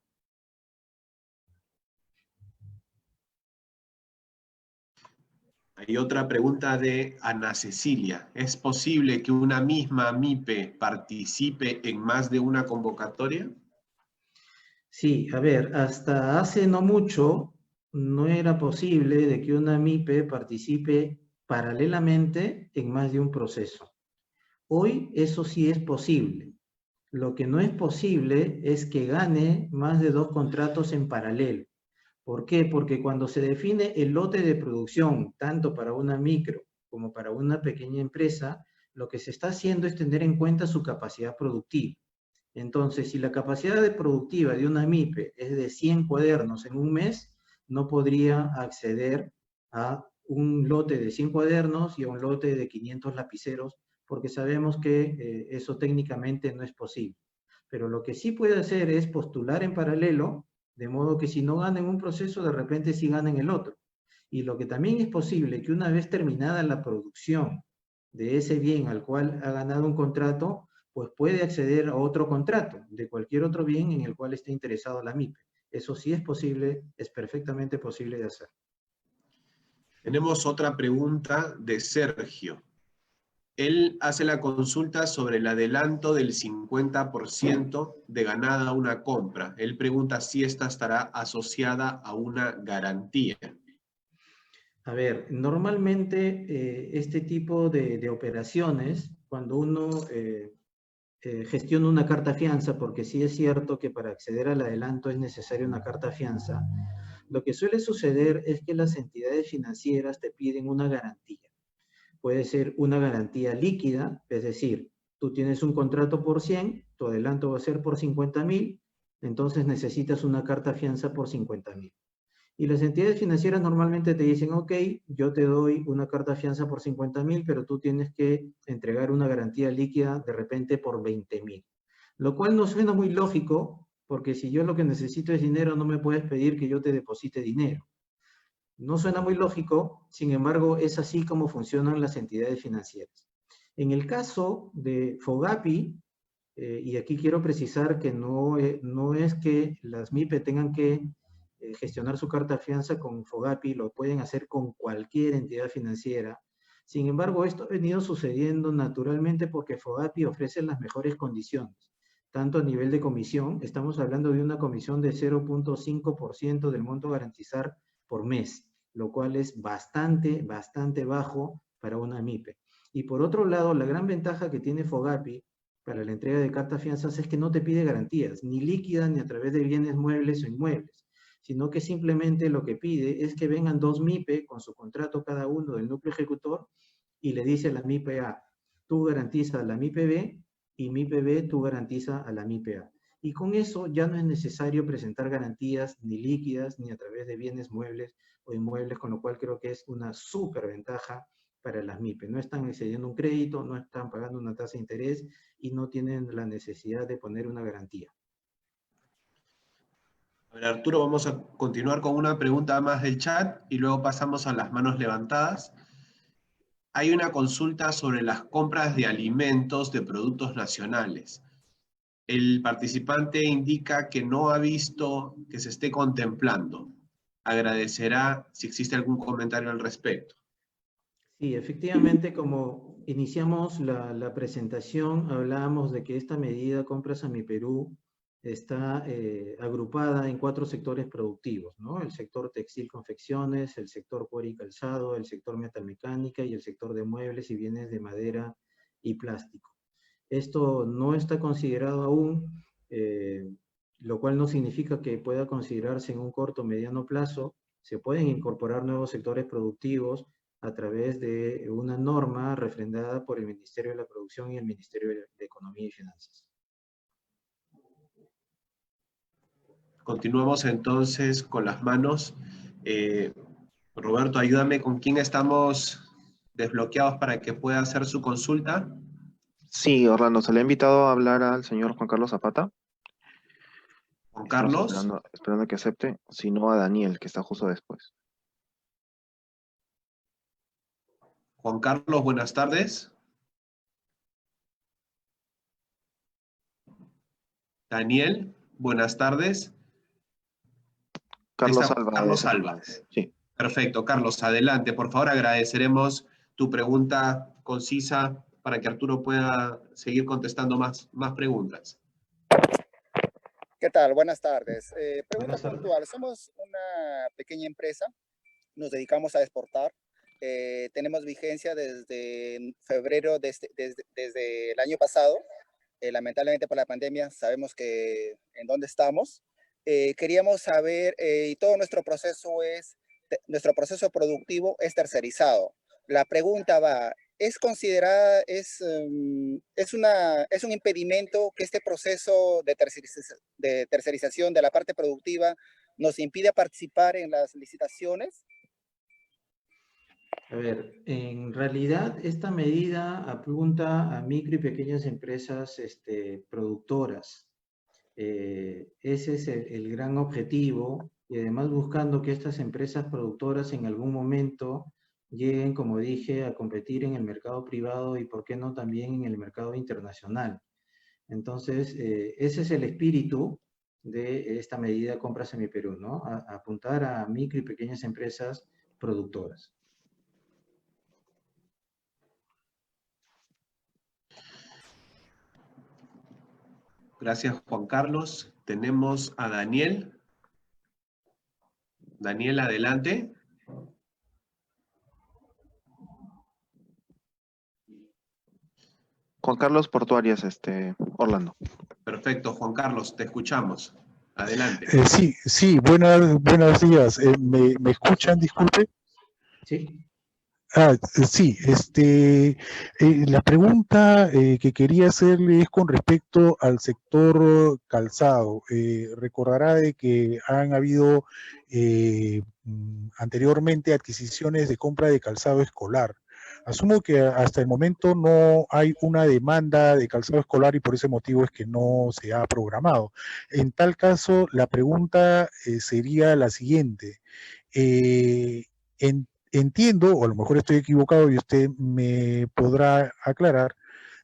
A: Hay otra pregunta de Ana Cecilia. ¿Es posible que una misma MIPE participe en más de una convocatoria?
E: Sí, a ver, hasta hace no mucho no era posible de que una MIPE participe paralelamente en más de un proceso. Hoy eso sí es posible. Lo que no es posible es que gane más de 2 contratos en paralelo. ¿Por qué? Porque cuando se define el lote de producción, tanto para una micro como para una pequeña empresa, lo que se está haciendo es tener en cuenta su capacidad productiva. Entonces, si la capacidad productiva de una MIPE es de 100 cuadernos en un mes, no podría acceder a un lote de 100 cuadernos y a un lote de 500 lapiceros, porque sabemos que eso técnicamente no es posible. Pero lo que sí puede hacer es postular en paralelo, de modo que si no gana en un proceso, de repente sí gana en el otro. Y lo que también es posible, que una vez terminada la producción de ese bien al cual ha ganado un contrato, pues puede acceder a otro contrato de cualquier otro bien en el cual esté interesado la MIPE. Eso sí es posible, es perfectamente posible de hacer.
A: Tenemos otra pregunta de Sergio. Él hace la consulta sobre el adelanto del 50% de ganada una compra. Él pregunta si esta estará asociada a una garantía.
E: A ver, normalmente este tipo de operaciones, cuando uno gestiona una carta fianza, porque sí es cierto que para acceder al adelanto es necesaria una carta fianza, lo que suele suceder es que las entidades financieras te piden una garantía. Puede ser una garantía líquida, es decir, tú tienes un contrato por 100, tu adelanto va a ser por 50.000, entonces necesitas una carta fianza por 50.000. Y las entidades financieras normalmente te dicen, ok, yo te doy una carta fianza por 50.000, pero tú tienes que entregar una garantía líquida de repente por 20.000. Lo cual no suena muy lógico, porque si yo lo que necesito es dinero, no me puedes pedir que yo te deposite dinero. No suena muy lógico, sin embargo, es así como funcionan las entidades financieras. En el caso de FOGAPI, y aquí quiero precisar que no es que las MIPE tengan que gestionar su carta fianza con FOGAPI, lo pueden hacer con cualquier entidad financiera. Sin embargo, esto ha venido sucediendo naturalmente porque FOGAPI ofrece las mejores condiciones, tanto a nivel de comisión, estamos hablando de una comisión de 0.5% del monto a garantizar por mes, lo cual es bastante bajo para una MIPE. Y por otro lado, la gran ventaja que tiene FOGAPI para la entrega de cartas fianzas es que no te pide garantías, ni líquidas ni a través de bienes muebles o inmuebles, sino que simplemente lo que pide es que vengan 2 MIPE con su contrato cada uno del núcleo ejecutor y le dice a la MIPE A, tú garantizas a la MIPE B y MIPE B tú garantizas a la MIPE A. Y con eso ya no es necesario presentar garantías ni líquidas ni a través de bienes muebles o inmuebles, con lo cual creo que es una súper ventaja para las MIPE. No están excediendo un crédito, no están pagando una tasa de interés y no tienen la necesidad de poner una garantía.
A: A ver, Arturo, vamos a continuar con una pregunta más del chat y luego pasamos a las manos levantadas. Hay una consulta sobre las compras de alimentos de productos nacionales. El participante indica que no ha visto que se esté contemplando. Agradecerá si existe algún comentario al respecto.
E: Sí, efectivamente, como iniciamos la presentación, hablábamos de que esta medida Compras a Mi Perú está agrupada en 4 sectores productivos, ¿no? El sector textil confecciones, el sector cuero y calzado, el sector metalmecánica y el sector de muebles y bienes de madera y plástico. Esto no está considerado aún, lo cual no significa que pueda considerarse en un corto o mediano plazo. Se pueden incorporar nuevos sectores productivos a través de una norma refrendada por el Ministerio de la Producción y el Ministerio de Economía y Finanzas.
A: Continuamos entonces con las manos. Roberto, ayúdame con quién estamos desbloqueados para que pueda hacer su consulta.
F: Sí, Orlando, se le ha invitado a hablar al señor Juan Carlos Zapata.
A: Juan
F: Estamos
A: Carlos.
F: esperando que acepte, si no a Daniel, que está justo después.
A: Juan Carlos, buenas tardes. Daniel, buenas tardes.
F: Carlos
A: Está
F: Alba.
A: Carlos Alba.
F: Sí.
A: Perfecto, Carlos, adelante. Por favor, agradeceremos tu pregunta concisa para que Arturo pueda seguir contestando más preguntas.
K: ¿Qué tal? Buenas tardes. Pregunta
E: Buenas tardes.
K: puntual. Somos una pequeña empresa, nos dedicamos a exportar. Tenemos vigencia desde febrero, desde el año pasado. Lamentablemente por la pandemia sabemos que en dónde estamos. Queríamos saber, y todo nuestro proceso productivo es tercerizado. La pregunta va, ¿es considerada, es un impedimento que este proceso de tercerización de la parte productiva nos impide participar en las licitaciones?
E: A ver, en realidad esta medida apunta a micro y pequeñas empresas productoras. Ese es el gran objetivo, y además buscando que estas empresas productoras en algún momento lleguen, como dije, a competir en el mercado privado y, por qué no, también en el mercado internacional. Entonces, ese es el espíritu de esta medida Compras a Mi Perú, ¿no? Apuntar a micro y pequeñas empresas productoras.
A: Gracias, Juan Carlos. Tenemos a Daniel. Daniel, adelante.
F: Juan Carlos Portuarias, Orlando.
A: Perfecto, Juan Carlos, te escuchamos. Adelante.
L: Sí, buenos días. ¿Me escuchan, disculpe?
E: Sí.
L: Sí, la pregunta que quería hacerle es con respecto al sector calzado. Recordará de que han habido anteriormente adquisiciones de compra de calzado escolar. Asumo que hasta el momento no hay una demanda de calzado escolar y por ese motivo es que no se ha programado. En tal caso, la pregunta sería la siguiente. Entiendo, o a lo mejor estoy equivocado y usted me podrá aclarar,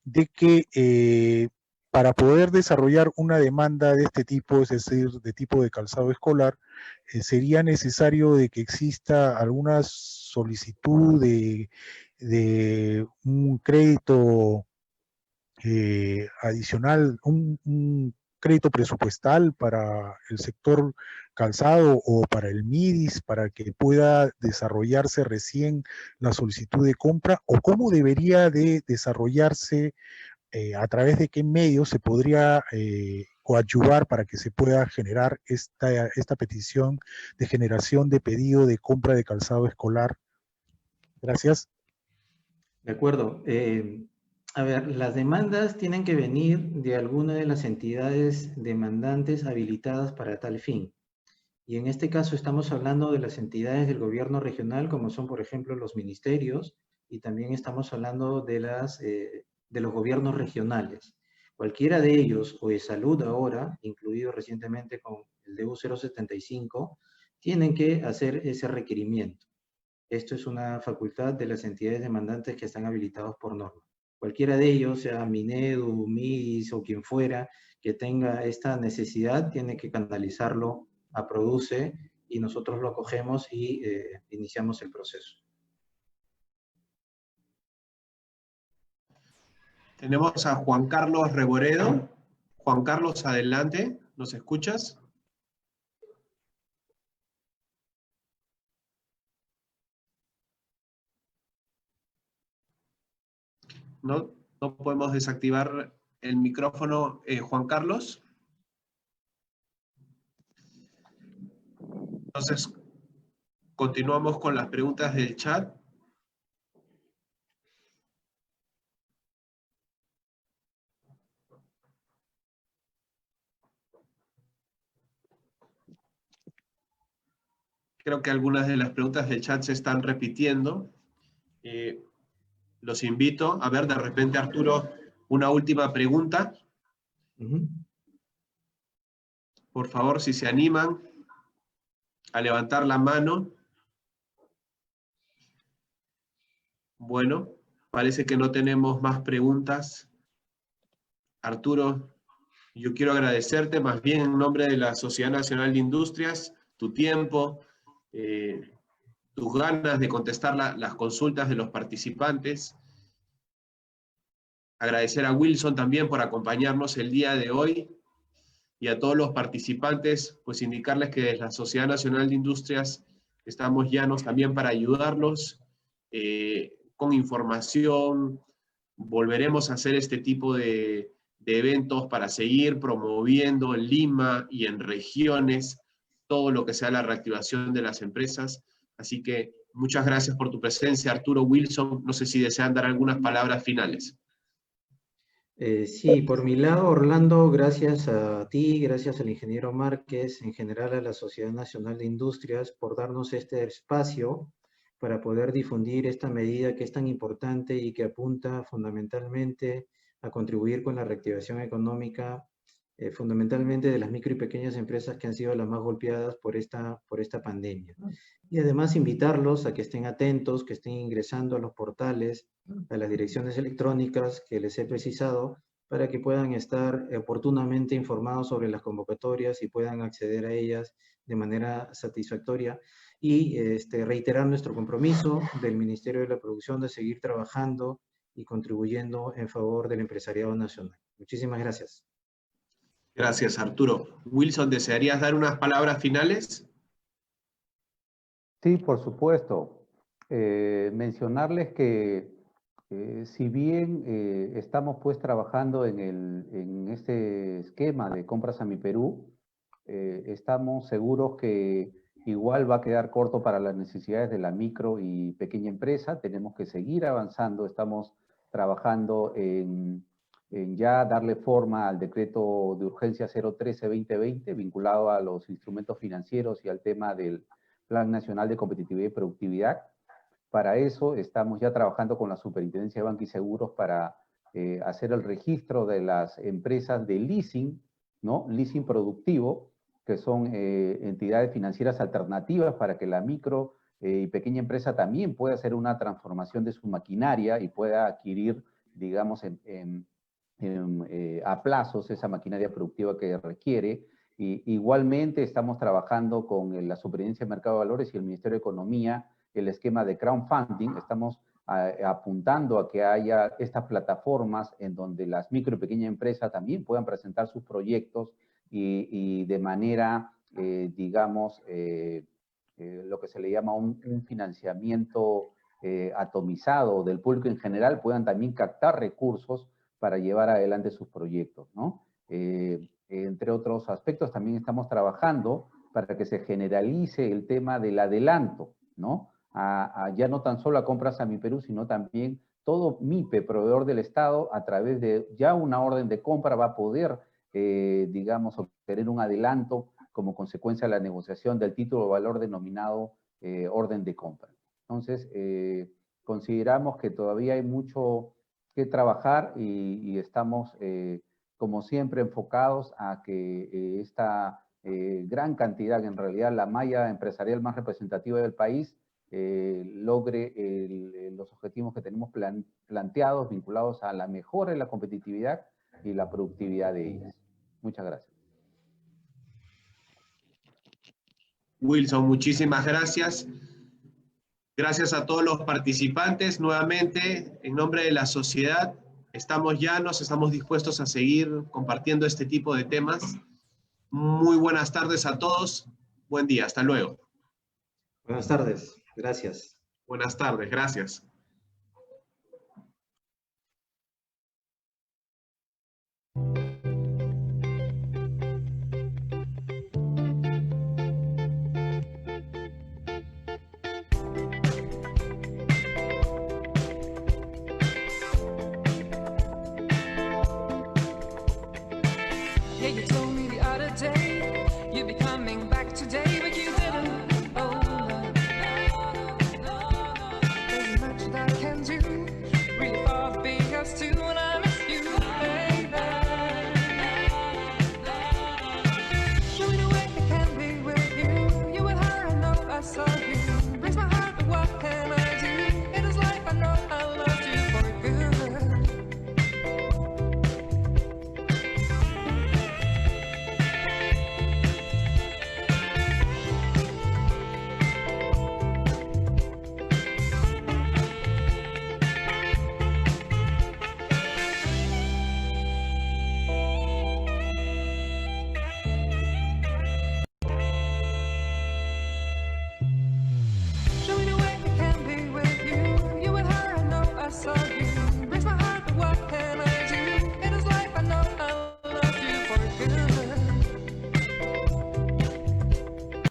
L: de que para poder desarrollar una demanda de este tipo, es decir, de tipo de calzado escolar, sería necesario de que exista alguna solicitud de un crédito adicional, un crédito presupuestal para el sector calzado o para el MIDIS, para que pueda desarrollarse recién la solicitud de compra, o cómo debería de desarrollarse, a través de qué medios se podría coadyuvar para que se pueda generar esta petición de generación de pedido de compra de calzado escolar? Gracias.
E: De acuerdo. A ver, las demandas tienen que venir de alguna de las entidades demandantes habilitadas para tal fin. Y en este caso estamos hablando de las entidades del gobierno regional, como son, por ejemplo, los ministerios, y también estamos hablando de los gobiernos regionales. Cualquiera de ellos, o de salud ahora, incluido recientemente con el DU 075, tienen que hacer ese requerimiento. Esto es una facultad de las entidades demandantes que están habilitados por norma. Cualquiera de ellos, sea Minedu, MIDIS o quien fuera, que tenga esta necesidad, tiene que canalizarlo a Produce y nosotros lo acogemos y iniciamos el proceso.
A: Tenemos a Juan Carlos Reboredo. Juan Carlos, adelante. ¿Nos escuchas? No podemos desactivar el micrófono, Juan Carlos. Entonces, continuamos con las preguntas del chat. Creo que algunas de las preguntas del chat se están repitiendo. Los invito a ver, de repente, Arturo, una última pregunta. Por favor, si se animan a levantar la mano. Bueno, parece que no tenemos más preguntas. Arturo, yo quiero agradecerte más bien en nombre de la Sociedad Nacional de Industrias, tu tiempo, tus ganas de contestar las consultas de los participantes. Agradecer a Wilson también por acompañarnos el día de hoy y a todos los participantes, pues indicarles que desde la Sociedad Nacional de Industrias estamos llanos también para ayudarlos con información. Volveremos a hacer este tipo de eventos para seguir promoviendo en Lima y en regiones todo lo que sea la reactivación de las empresas. Así que muchas gracias por tu presencia, Arturo, Wilson. No sé si desean dar algunas palabras finales.
E: Sí, por mi lado, Orlando, gracias a ti, gracias al ingeniero Márquez, en general a la Sociedad Nacional de Industrias, por darnos este espacio para poder difundir esta medida que es tan importante y que apunta fundamentalmente a contribuir con la reactivación económica, fundamentalmente de las micro y pequeñas empresas que han sido las más golpeadas por esta pandemia. Y además invitarlos a que estén atentos, que estén ingresando a los portales, a las direcciones electrónicas que les he precisado, para que puedan estar oportunamente informados sobre las convocatorias y puedan acceder a ellas de manera satisfactoria. Y reiterar nuestro compromiso del Ministerio de la Producción de seguir trabajando y contribuyendo en favor del empresariado nacional. Muchísimas gracias.
A: Gracias, Arturo. Wilson, ¿desearías dar unas palabras finales?
C: Sí, por supuesto. Mencionarles que si bien estamos pues trabajando en este esquema de compras a mi Perú, estamos seguros que igual va a quedar corto para las necesidades de la micro y pequeña empresa. Tenemos que seguir avanzando. Estamos trabajando en ya darle forma al decreto de urgencia 013-2020 vinculado a los instrumentos financieros y al tema del Plan Nacional de Competitividad y Productividad. Para eso estamos ya trabajando con la Superintendencia de Banca y Seguros para hacer el registro de las empresas de leasing, ¿no? Leasing productivo, que son entidades financieras alternativas para que la micro y pequeña empresa también pueda hacer una transformación de su maquinaria y pueda adquirir, digamos, a plazos esa maquinaria productiva que requiere. Y igualmente estamos trabajando con la Superintendencia de Mercado de Valores y el Ministerio de Economía el esquema de crowdfunding. Estamos apuntando a que haya estas plataformas en donde las micro y pequeñas empresas también puedan presentar sus proyectos y de manera, digamos, lo que se le llama un financiamiento atomizado del público en general, puedan también captar recursos para llevar adelante sus proyectos, ¿no? Entre otros aspectos, también estamos trabajando para que se generalice el tema del adelanto, ¿no? Ya no tan solo a Compras a Mi Perú, sino también todo MIPE, proveedor del Estado, a través de ya una orden de compra va a poder, digamos, obtener un adelanto como consecuencia de la negociación del título de valor denominado orden de compra. Entonces, consideramos que todavía hay mucho que trabajar y estamos, como siempre, enfocados a que esta gran cantidad, en realidad la malla empresarial más representativa del país, logre los objetivos que tenemos planteados, vinculados a la mejora de la competitividad y la productividad de ellas. Muchas gracias.
A: Wilson, muchísimas gracias. Gracias a todos los participantes. Nuevamente, en nombre de la sociedad, estamos dispuestos a seguir compartiendo este tipo de temas. Muy buenas tardes a todos. Buen día. Hasta luego.
E: Buenas tardes. Gracias.
A: Buenas tardes. Gracias.
M: Yeah, you told me the other day you'd be coming back today, but you didn't. Oh, no. There's much that I can do, really far being us two, and I miss you, baby. Show me the way I can be with you. You with her, I know I saw you. Breaks my heart, but what can I do? It is life, I know I loved you for good. Show me the way I can be with you. You with her, I know I saw you. Breaks my heart, but what can I do? It is life, I know I love you for good.